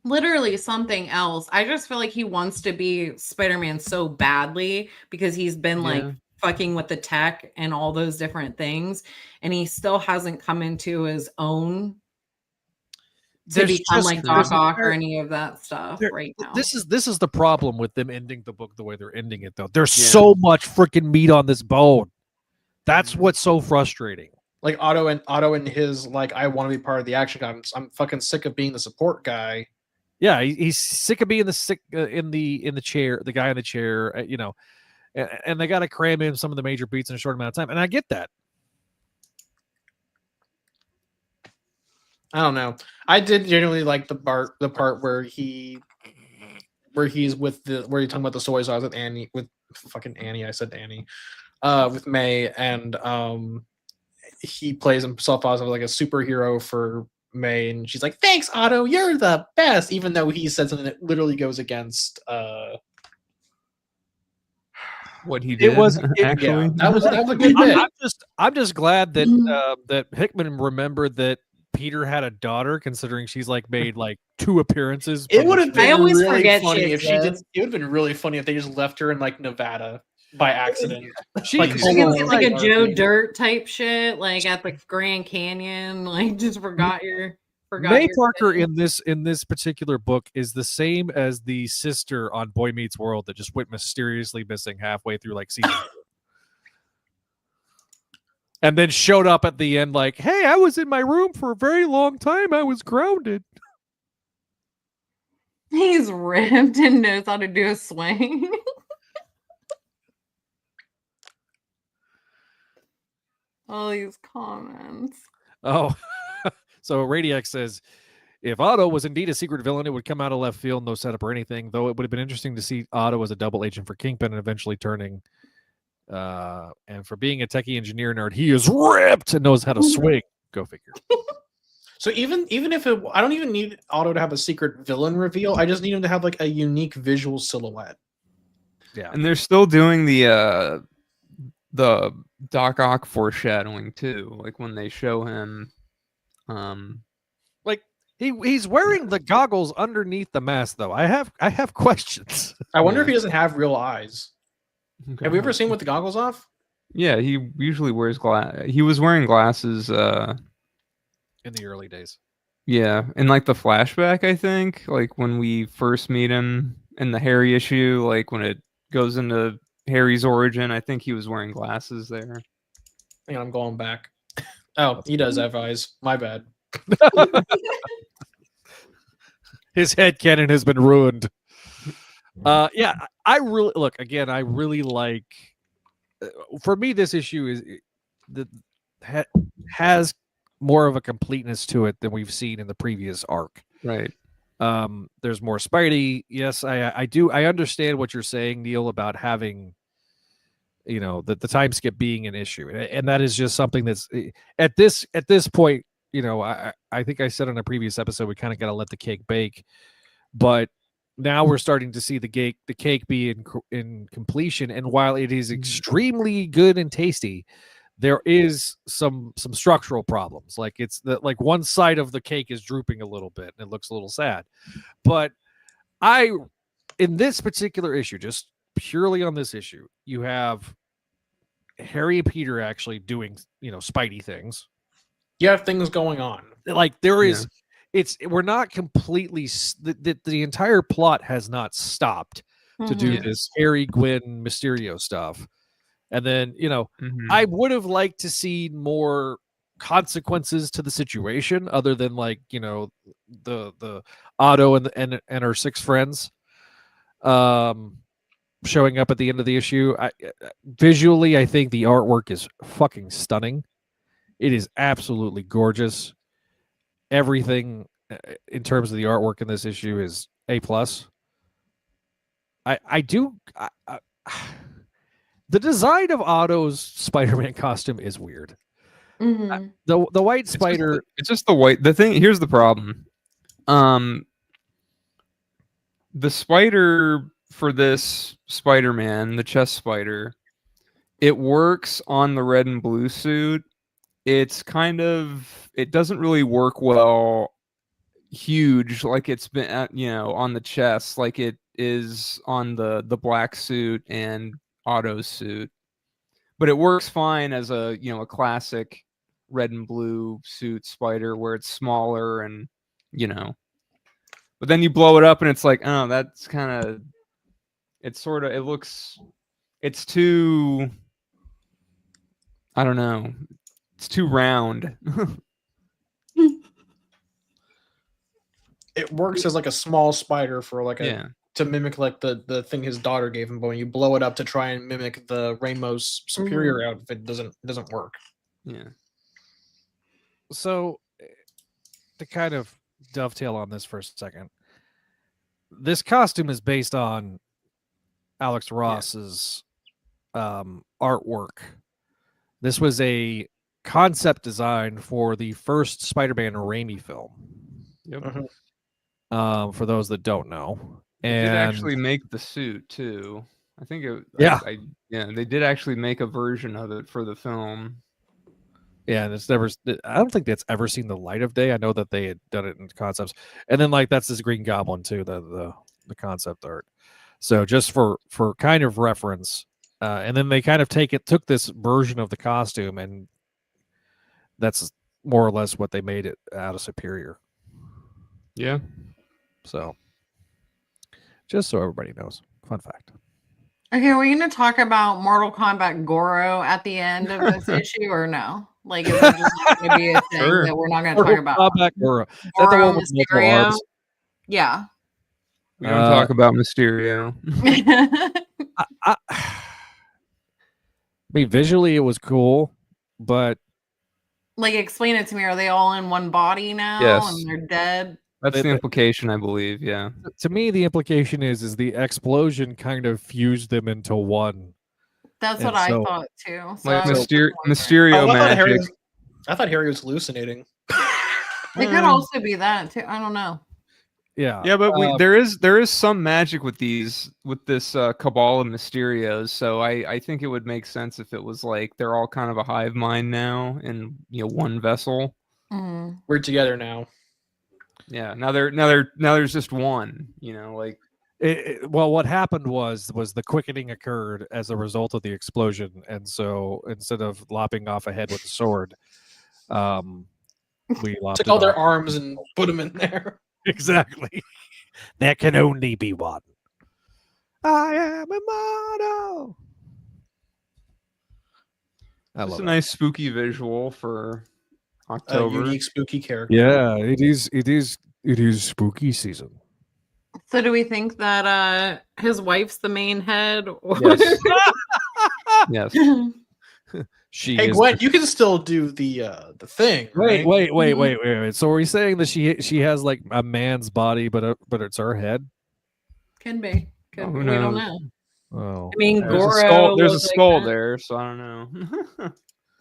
Literally something else. I just feel like he wants to be Spider-Man so badly because he's been like fucking with the tech and all those different things, and he still hasn't come into his own to become like Doc Ock or any of that stuff right now. This is the problem with them ending the book the way they're ending it, though. There's so much freaking meat on this bone. That's what's so frustrating. Like Otto and his like, I want to be part of the action guy. I'm fucking sick of being the support guy. Yeah, he's sick of being the sick in the chair, the guy in the chair, you know, and they got to cram in some of the major beats in a short amount of time, and I get that. I don't know. I did genuinely like the part where he's with where you're talking about the soy sauce with Annie, with fucking Annie. I said Annie, with May, and he plays himself as like a superhero for May, and she's like, "Thanks, Otto, you're the best," even though he said something that literally goes against what he did. Actually, that was a good bit. I'm just glad that that Hickman remembered that Peter had a daughter, considering she's like made like 2 appearances. It would have been really funny if she did. It would have been really funny if they just left her in like Nevada by accident. Like a Joe Dirt type shit, like at the Grand Canyon, like just forgot May Parker in this particular book is the same as the sister on Boy Meets World that just went mysteriously missing halfway through like season 2. And then showed up at the end like, "Hey, I was in my room for a very long time. I was grounded." He's ripped and knows how to do a swing. All these comments. Oh, so Radiac says, if Otto was indeed a secret villain, it would come out of left field, no setup or anything, though it would have been interesting to see Otto as a double agent for Kingpin and eventually turning... and for being a techie engineer nerd, he is ripped and knows how to swing. Go figure. So even if I don't even need Otto to have a secret villain reveal. I just need him to have like a unique visual silhouette. Yeah, and they're still doing the Doc Ock foreshadowing too. Like when they show him, like he's wearing the goggles underneath the mask, though. I have questions. I wonder if he doesn't have real eyes. Okay. Have we ever seen with the goggles off? Yeah, he usually wears He was wearing glasses in the early days. Yeah, in like the flashback, I think, like when we first meet him in the Harry issue, like when it goes into Harry's origin, I think he was wearing glasses there. Hang on, I'm going back. Oh, he does have eyes. My bad. His headcanon has been ruined. Yeah, I really like. For me, this issue has more of a completeness to it than we've seen in the previous arc. Right. There's more Spidey. Yes, I do. I understand what you're saying, Neil, about having, the time skip being an issue, and that is just something that's at this point. I think I said on a previous episode we kind of got to let the cake bake, but. Now we're starting to see the cake be in completion, and while it is extremely good and tasty, there is some structural problems. Like like one side of the cake is drooping a little bit, and it looks a little sad. But in this particular issue, just purely on this issue, you have Harry and Peter actually doing Spidey things. You have things going on. Like there is. We're not completely the entire plot has not stopped to do this Harry, Gwen, Mysterio stuff, and then I would have liked to see more consequences to the situation other than like the Otto and her 6 friends, showing up at the end of the issue. Visually, I think the artwork is fucking stunning. It is absolutely gorgeous. Everything in terms of the artwork in this issue is A+. The design of Otto's Spider-Man costume is weird. Mm-hmm. The white spider. It's just the white. The thing. Here's the problem. The spider for this Spider-Man, the chest spider, it works on the red and blue suit. It doesn't really work well huge like it's been on the chest like it is on the black suit and Otto's suit, but it works fine as a classic red and blue suit spider where it's smaller and but then you blow it up and it's like, oh, that's kind of, it's too, I don't know, it's too round. It works as like a small spider for like to mimic like the thing his daughter gave him, but when you blow it up to try and mimic the Rainbow's superior outfit, it doesn't work. Yeah. So to kind of dovetail on this for a second, this costume is based on Alex Ross's artwork. This was a concept design for the first Spider-Man Raimi film. Yep. For those that don't know, and they did actually make the suit too. I think it. They did actually make a version of it for the film. Yeah, and I don't think that's ever seen the light of day. I know that they had done it in concepts, and then like that's this Green Goblin too, the concept art. So just for kind of reference, and then they kind of took this version of the costume, and that's more or less what they made it out of Superior. Yeah. So just so everybody knows, fun fact. Okay, are we going to talk about Mortal Kombat Goro at the end of this issue or no? Like, is it just going to be a thing that we're not going to talk about? Kombat Goro. Goro Mysterio? Yeah. We don't talk about Mysterio. I mean, visually it was cool, but like, explain it to me. Are they all in one body now? Yes. And they're dead? That's the implication, I believe. Yeah. To me, the implication is the explosion kind of fused them into one. That's what I thought too. So like Mysterio magic. I thought Harry was hallucinating. It could also be that too. I don't know. Yeah. Yeah, but there is some magic with this cabal of Mysterios. So I think it would make sense if it was like they're all kind of a hive mind now in one vessel. Mm-hmm. We're together now. Yeah, now there's just one, like. Well, what happened was the quickening occurred as a result of the explosion, and so instead of lopping off a head with a sword, we lopped took all their arms and put them in there. Exactly. There can only be one. I am immortal. It's a nice spooky visual for October. Unique spooky character. Yeah, it is spooky season. So do we think that his wife's the main head? Or... Yes. Hey Gwen, you can still do the thing. Wait, right? wait. So are we saying that she has like a man's body, but it's her head? Can be. We don't know. Oh, I mean, there's a skull there, so I don't know.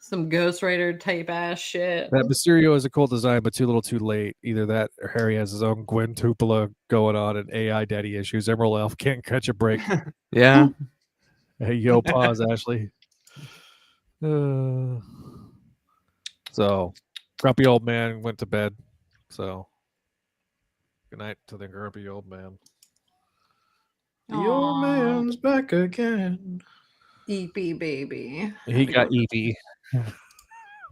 Some Ghost Rider type ass shit. That Mysterio is a cool design, but too little, too late. Either that, or Harry has his own Gwen Tupola going on, and AI daddy issues. Emerald Elf can't catch a break. Yeah. Hey, yo, pause, Ashley. So, grumpy old man went to bed. So, good night to the grumpy old man. The old man's back again. EP baby. He got EP.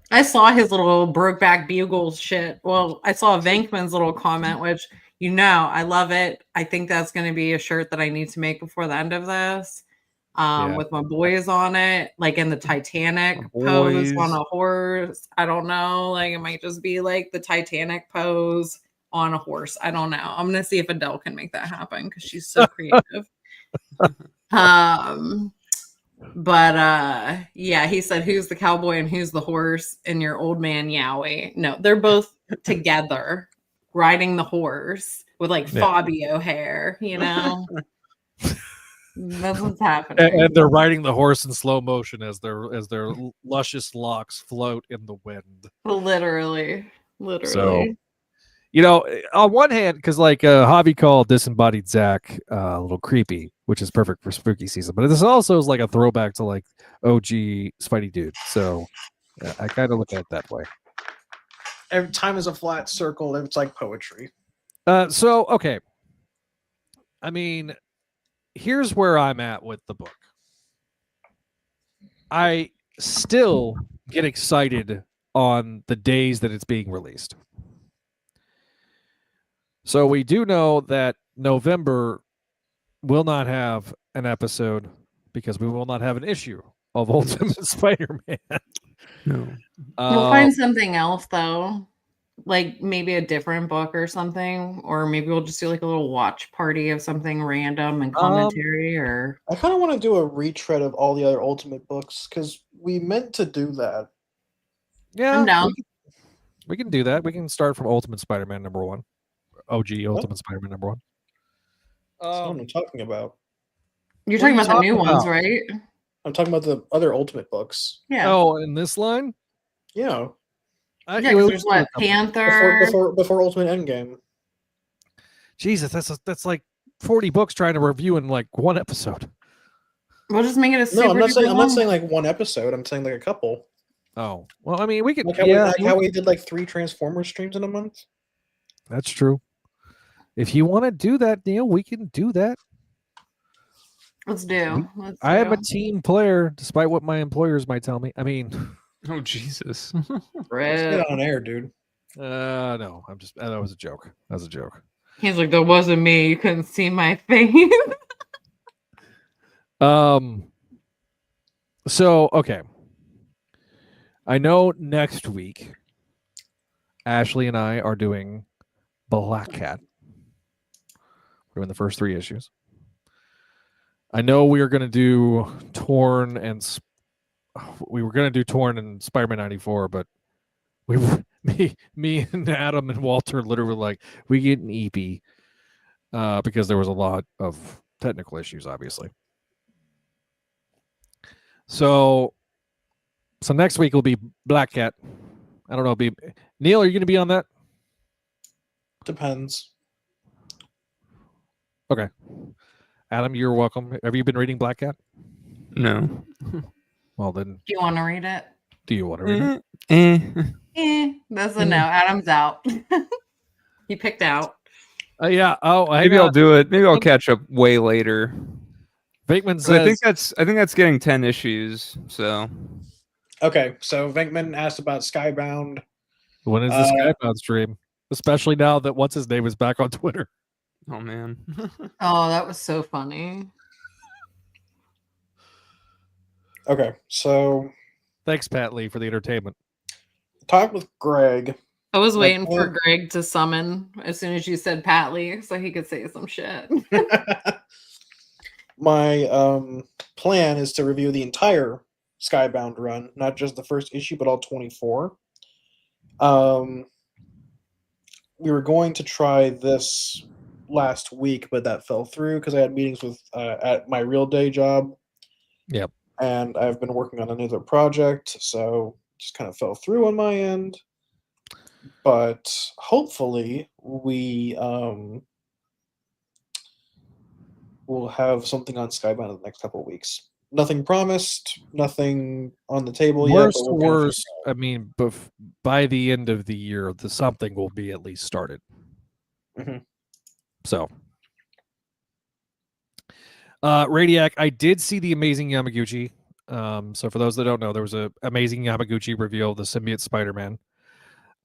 I saw his little Brokeback Bugles shit. Well, I saw Venkman's little comment, which I love it. I think that's going to be a shirt that I need to make before the end of this. With my boys on it, like in the Titanic pose on a horse. I don't know. Like it might just be like the Titanic pose on a horse. I don't know. I'm gonna see if Adele can make that happen because she's so creative. But yeah, he said, who's the cowboy and who's the horse and your old man Yowie? No, they're both together riding the horse with like Fabio hair, you know. That's what's happening. And they're riding the horse in slow motion as their luscious locks float in the wind. Literally. So, you know, on one hand, because like Javi called Disembodied Zach a little creepy, which is perfect for spooky season, but this also is like a throwback to like OG Spideydude. So I kind of look at it that way. Every time is a flat circle. It's like poetry. So, okay. I mean, here's where I'm at with the book. I still get excited on the days that it's being released. So we do know that November will not have an episode because we will not have an issue of Ultimate Spider-Man. No. We'll find something else though. Like maybe a different book or something, or maybe we'll just do like a little watch party of something random and commentary. Or I kind of want to do a retread of all the other Ultimate books because we meant to do that. Yeah, I'm down. We can do that. We can start from Ultimate Spider-Man #1, OG Ultimate Spider-Man #1. That's what I'm talking about. You're talking about the new ones, right? I'm talking about the other Ultimate books. Yeah. Oh, in this line? Yeah. Yeah, because there's what, Panther? Before Ultimate Endgame. Jesus, that's like 40 books trying to review in like one episode. We'll just make it a super. No, I'm not saying like one episode. I'm saying like a couple. Oh, well, I mean, we could. Like how we did like 3 Transformers streams in a month. That's true. If you want to do that, Neil, we can do that. Let's do. I am a team player, despite what my employers might tell me. I mean, oh Jesus! Let's get on air, dude. No, I'm just. That was a joke. That was a joke. He's like, that wasn't me. You couldn't see my face. So okay. I know next week, Ashley and I are doing Black Cat. We're doing the first 3 issues. I know we are going to do Torn and Spider-Man 94, but me and Adam and Walter literally like we get an EP because there was a lot of technical issues, obviously. So next week will be Black Cat. I don't know. Neil, are you going to be on that? Depends. Okay. Adam, you're welcome. Have you been reading Black Cat? No. Well, then. Do you want to read it? Do you want to read it? That's a no. Adam's out. He picked out. Yeah. Oh, maybe I'll do it. Maybe I'll catch up way later. Venkman says. I think that's getting 10 issues. So. Okay, so Venkman asked about Skybound. When is the Skybound stream? Especially now that what's his name is back on Twitter. Oh man. Oh, that was so funny. Okay, so thanks, Pat Lee, for the entertainment. Talk with Greg. I was waiting for Greg to summon as soon as you said Pat Lee so he could say some shit. My plan is to review the entire Skybound run, not just the first issue, but all 24. We were going to try this last week, but that fell through because I had meetings with at my real day job. Yep. And I've been working on another project, so just kind of fell through on my end. But hopefully we will have something on Skybound in the next couple of weeks. Nothing promised, nothing on the table yet. Worst. I mean, by the end of the year, something will be at least started. Mm-hmm. So, Radiac, I did see the Amazing Yamaguchi. So for those that don't know, there was a Amazing Yamaguchi reveal of the Symbiote Spider-Man.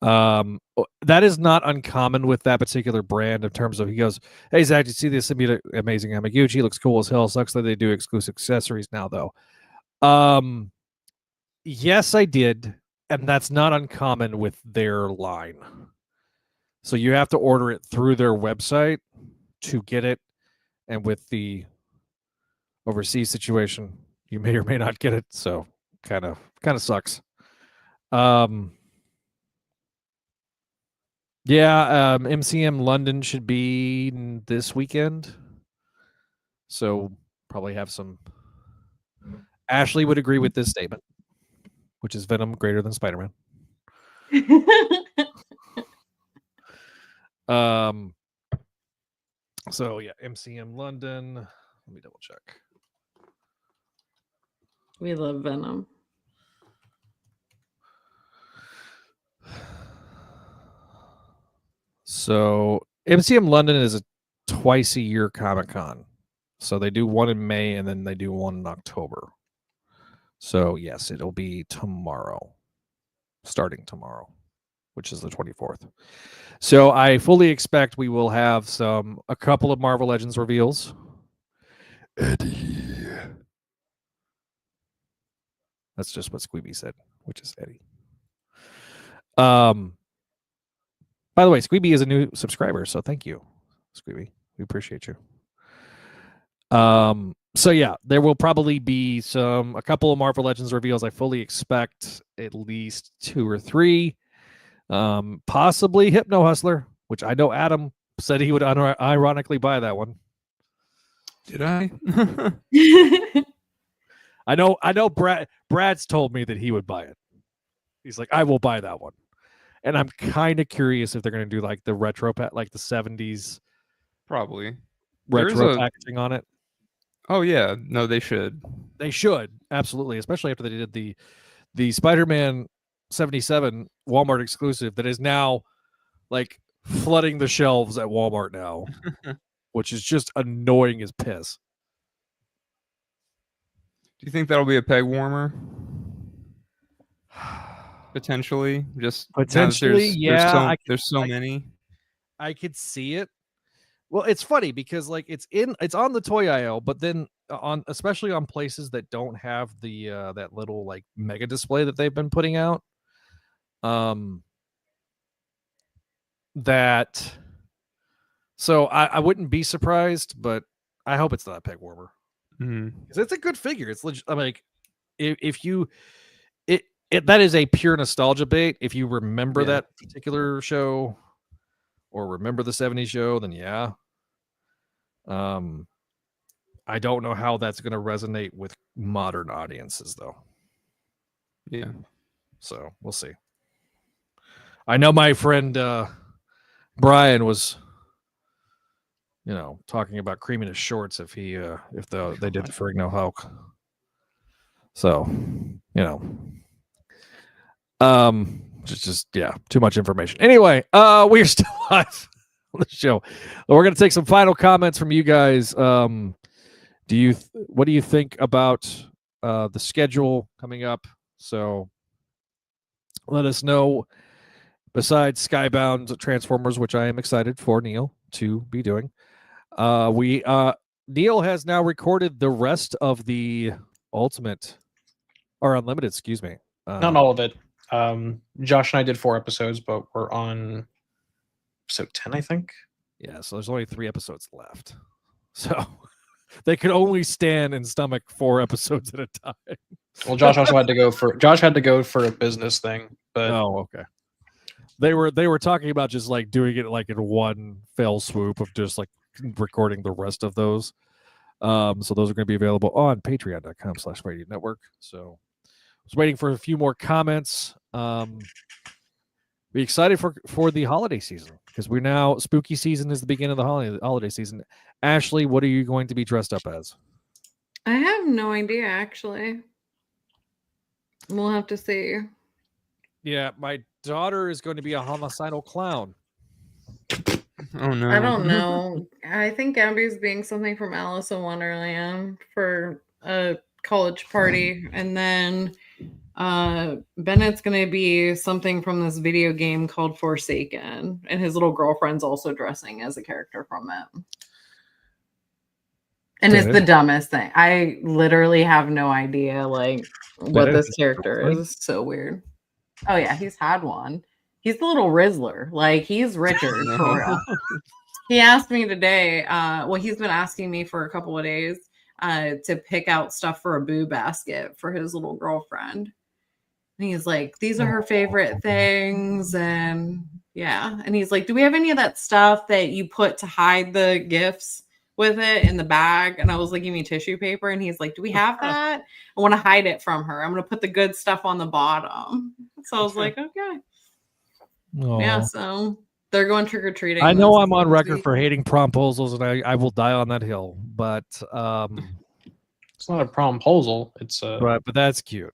That is not uncommon with that particular brand in terms of he goes, hey Zach, did you see this Symbiote Amazing Yamaguchi? Looks cool as hell. Sucks that they do exclusive accessories now though. Yes, I did, and that's not uncommon with their line. So you have to order it through their website to get it, and with the overseas situation. You may or may not get it, so kind of sucks. MCM London should be this weekend, so probably have some. Ashley would agree with this statement, which is Venom greater than Spider-Man. So yeah, MCM London. Let me double check. We love Venom. So MCM London is a twice a year Comic-Con. So they do one in May and then they do one in October. So yes, it'll be tomorrow. Starting tomorrow, which is the 24th. So I fully expect we will have a couple of Marvel Legends reveals. Eddie. That's just what Squeeby said, which is Eddie. By the way, Squeeby is a new subscriber, so thank you, Squeeby. We appreciate you. So yeah, there will probably be a couple of Marvel Legends reveals. I fully expect at least 2 or 3. Possibly Hypno Hustler, which I know Adam said he would ironically buy that one. Did I? I know Brad's told me that he would buy it. He's like, I will buy that one. And I'm kind of curious if they're going to do like the retro like the 70s probably retro packaging on it. Oh yeah, no, they should. They should, absolutely, especially after they did the Spider-Man 77 Walmart exclusive that is now like flooding the shelves at Walmart now, which is just annoying as piss. Do you think that'll be a peg warmer? Potentially, yeah. There's so many. I could see it. Well, it's funny because like it's on the toy aisle, but then especially on places that don't have the that little like mega display that they've been putting out. So I wouldn't be surprised, but I hope it's not a peg warmer. Because it's a good figure. It's legit. I'm like, if you that is a pure nostalgia bait. If you remember that particular show or remember the 70s show, then yeah. I don't know how that's going to resonate with modern audiences though. Yeah. So we'll see. I know my friend Brian was talking about creaming his shorts if they did the Ferrigno Hulk. So, just too much information. Anyway, we're still live on the show. We're going to take some final comments from you guys. What do you think about the schedule coming up? So let us know. Besides Skybound Transformers, which I am excited for Neil to be doing, Neil has now recorded the rest of the Unlimited. Excuse me. Not all of it. Josh and I did 4 episodes, but we're on episode 10, I think. Yeah, so there's only 3 episodes left. So they could only stand and stomach 4 episodes at a time. Well, Josh also had to go for a business thing, but okay. They were talking about just like doing it like in one fell swoop of just like recording the rest of those. So those are going to be available on patreon.com/Spideydude Network. So I was waiting for a few more comments. Be excited for the holiday season because we're now spooky season is the beginning of the holiday season. Ashley, what are you going to be dressed up as? I have no idea, actually. We'll have to see. Yeah, my daughter is going to be a homicidal clown. Oh no. I don't know. I think Gabby's being something from Alice in Wonderland for a college party, and then Bennett's gonna be something from this video game called Forsaken, and his little girlfriend's also dressing as a character from it. And it's the dumbest thing. I literally have no idea what this character is. It's so weird. Oh yeah, he's had one. He's the little Rizzler. Like, he's Richard for real. He asked me today, he's been asking me for a couple of days. to pick out stuff for a boo basket for his little girlfriend. And he's like, these are her favorite things. And yeah. And he's like, do we have any of that stuff that you put to hide the gifts with it in the bag? And I was like, you mean tissue paper? And he's like, do we have that? I want to hide it from her. I'm going to put the good stuff on the bottom. So I was like, okay. Aww. Yeah. So they're going trick-or-treating. I know I'm on record for hating promposals, and I will die on that hill. But it's not a promposal. It's a but that's cute.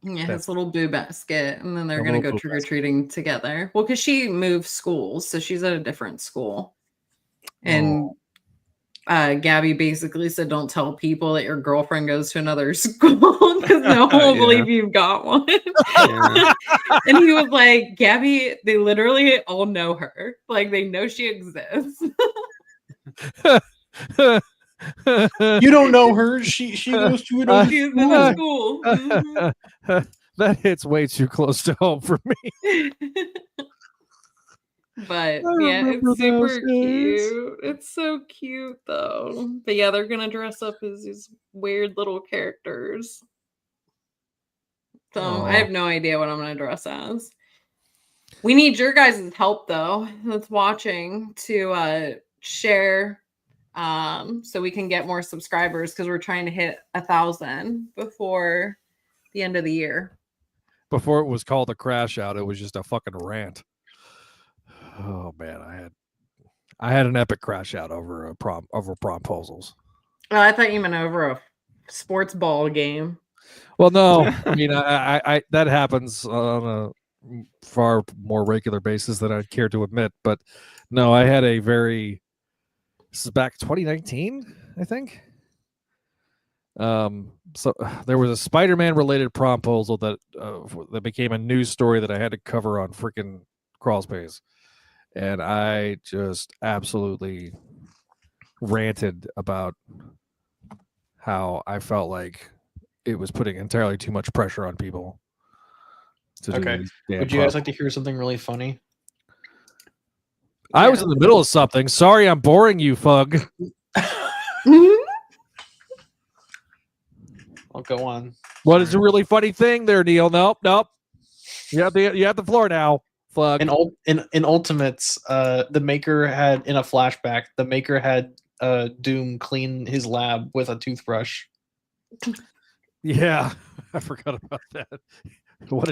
Yeah, his little boo basket, and then they're gonna go trick-or-treating together. Well, because she moved schools, so she's at a different school. And Gabby basically said, don't tell people that your girlfriend goes to another school because no one will believe you've got one. And he was like, Gabby, they literally all know her. Like, they know she exists. You don't know her. She goes to another school. That hits way too close to home for me. But yeah, it's super cute. It's so cute though. But yeah, they're gonna dress up as these weird little characters. So I have no idea what I'm gonna dress as. We need your guys' help though, that's watching, to share so we can get more subscribers, because we're trying to hit 1,000 before the end of the year. Before it was called a crash out, it was just a fucking rant. Oh man, I had an epic crash out over promposals. Oh, I thought you meant over a sports ball game. Well, no, I mean, I that happens on a far more regular basis than I'd care to admit. But no, I had a very. This is back 2019, I think. So there was a Spider-Man related promposal that became a news story that I had to cover on freaking Crawlspace. And I just absolutely ranted about how I felt like it was putting entirely too much pressure on people. Okay. Would you guys like to hear something really funny? I was in the middle of something. Sorry, I'm boring you, Fug. I'll go on. What is a really funny thing there, Neil? Nope. You have the floor now. Fuck. In Ultimates, the Maker had, in a flashback, the Maker had Doom clean his lab with a toothbrush. Yeah, I forgot about that.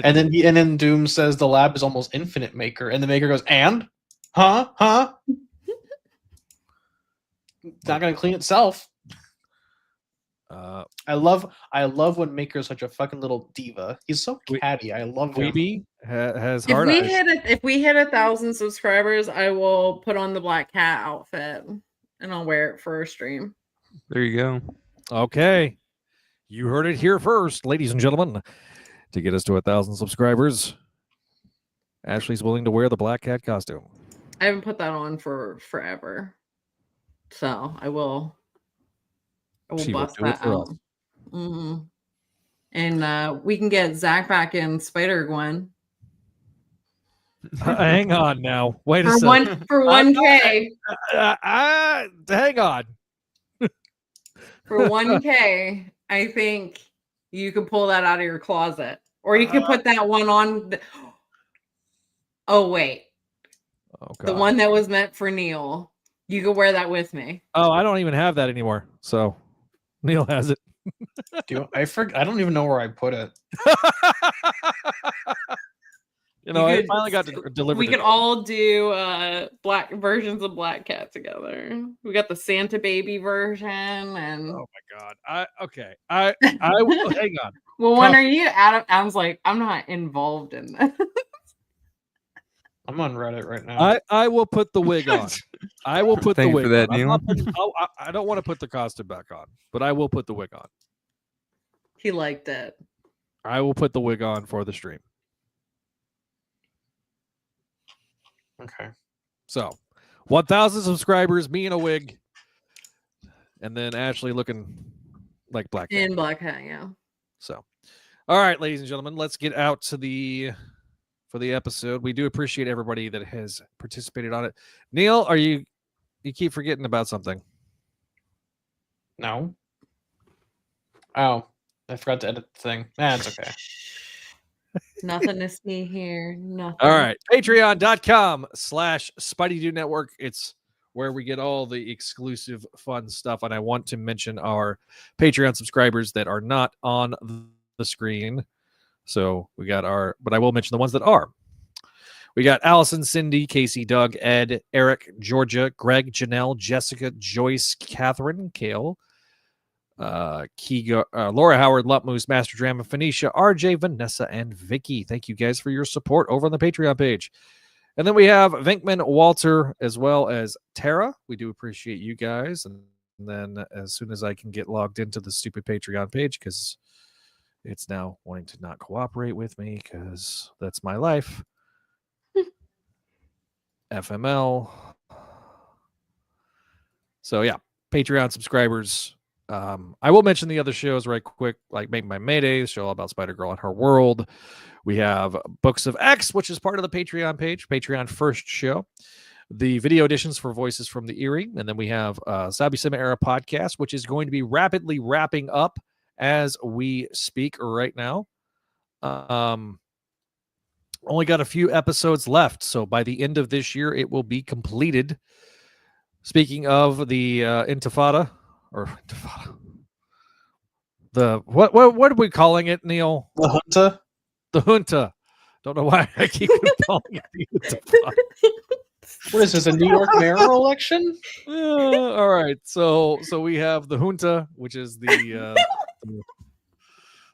And then Doom says the lab is almost infinite, Maker, and the Maker goes, and? Huh? It's not gonna clean itself. I love when Maker's such a fucking little diva. He's so catty. I love him. Weeby has hard eyes. If we hit 1,000 subscribers, I will put on the black cat outfit and I'll wear it for a stream. There you go. Okay, you heard it here first, ladies and gentlemen. To get us to 1,000 subscribers, Ashley's willing to wear the black cat costume. I haven't put that on for forever, so I will. Bust that out. Mm-hmm. And we can get Zach back in Spider-Gwen. Hang on now. Wait a second. For 1K. Hang on. For 1K, I think you could pull that out of your closet. Or you could put that one on. Oh, wait. Oh, God. The one that was meant for Neil. You could wear that with me. Oh, I don't even have that anymore. So Neil has it. I don't even know where I put it. I finally got delivered. We could all do black versions of Black Cat together. We got the Santa baby version, and oh my God! I will hang on. Well, when are you? Adam's like, I'm not involved in this. I'm on Reddit right now. I will put the wig on. I will put the wig for that, on. Neil. I don't want to put the costume back on, but I will put the wig on. He liked it. I will put the wig on for the stream. Okay. So, 1,000 subscribers, me in a wig, and then Ashley looking like Black Cat. In Black Cat, yeah. So, all right, ladies and gentlemen, let's get out to for the episode. We do appreciate everybody that has participated on it. Neil, you keep forgetting about something? No. Oh, I forgot to edit the thing. It's okay. Nothing to see here. Nothing. All right. Patreon.com/Spideydude Network. It's where we get all the exclusive fun stuff. And I want to mention our Patreon subscribers that are not on the screen. So we got but I will mention the ones that are. We got Allison, Cindy, Casey, Doug, Ed, Eric, Georgia, Greg, Janelle, Jessica, Joyce, Catherine, Kale, Kiga, Laura Howard, Lutmoose, Master Drama, Phoenicia, RJ, Vanessa, and Vicky. Thank you guys for your support over on the Patreon page. And then we have Vinkman, Walter, as well as Tara. We do appreciate you guys. And then as soon as I can get logged into the stupid Patreon page, because it's now wanting to not cooperate with me, because that's my life. FML. So yeah, Patreon subscribers. I will mention the other shows right quick, like Make My Mayday, show all about Spider-Girl and her world. We have Books of X, which is part of the Patreon page, Patreon first show. The video editions for Voices from the Eyrie. And then we have Sabi Sima Era podcast, which is going to be rapidly wrapping up as we speak right now. Only got a few episodes left, so by the end of this year, it will be completed. Speaking of the Intifada, what are we calling it, Neil? The Junta. The Junta. Don't know why I keep calling it the Intifada. What is this? A New York mayoral election? All right, so we have the Junta, which is the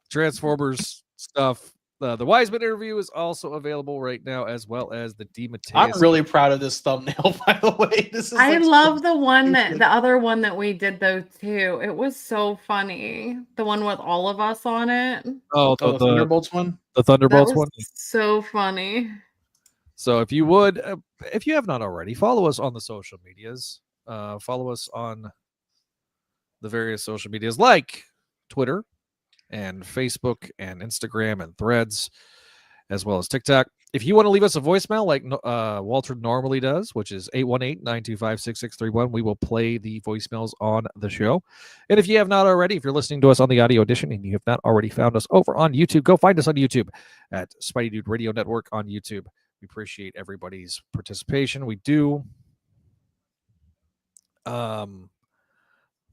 Transformers stuff. The Weisman interview is also available right now, as well as the DeMatteis. I'm really proud of this thumbnail, by the way. This is. I love the other one that we did though too. It was so funny. The one with all of us on it. Oh, the Thunderbolts one. The Thunderbolts one. So funny. So if you would, if you have not already, follow us on the social medias. Follow us on the various social medias like Twitter and Facebook and Instagram and Threads, as well as TikTok. If you want to leave us a voicemail like Walter normally does, which is 818-925-6631, we will play the voicemails on the show. And if you have not already, if you're listening to us on the audio edition and you have not already found us over on YouTube, go find us on YouTube at Spideydude Radio Network on YouTube. We appreciate everybody's participation. We do. God,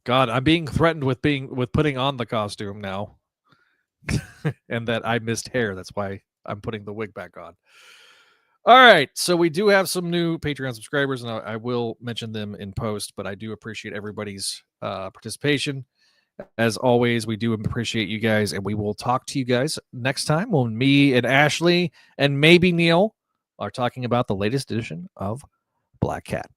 I'm being threatened with putting on the costume now. And that I missed hair. That's why I'm putting the wig back on. All right. So we do have some new Patreon subscribers, and I will mention them in post, but I do appreciate everybody's participation. As always, we do appreciate you guys, and we will talk to you guys next time when me and Ashley and maybe Neil are talking about the latest edition of Black Cat.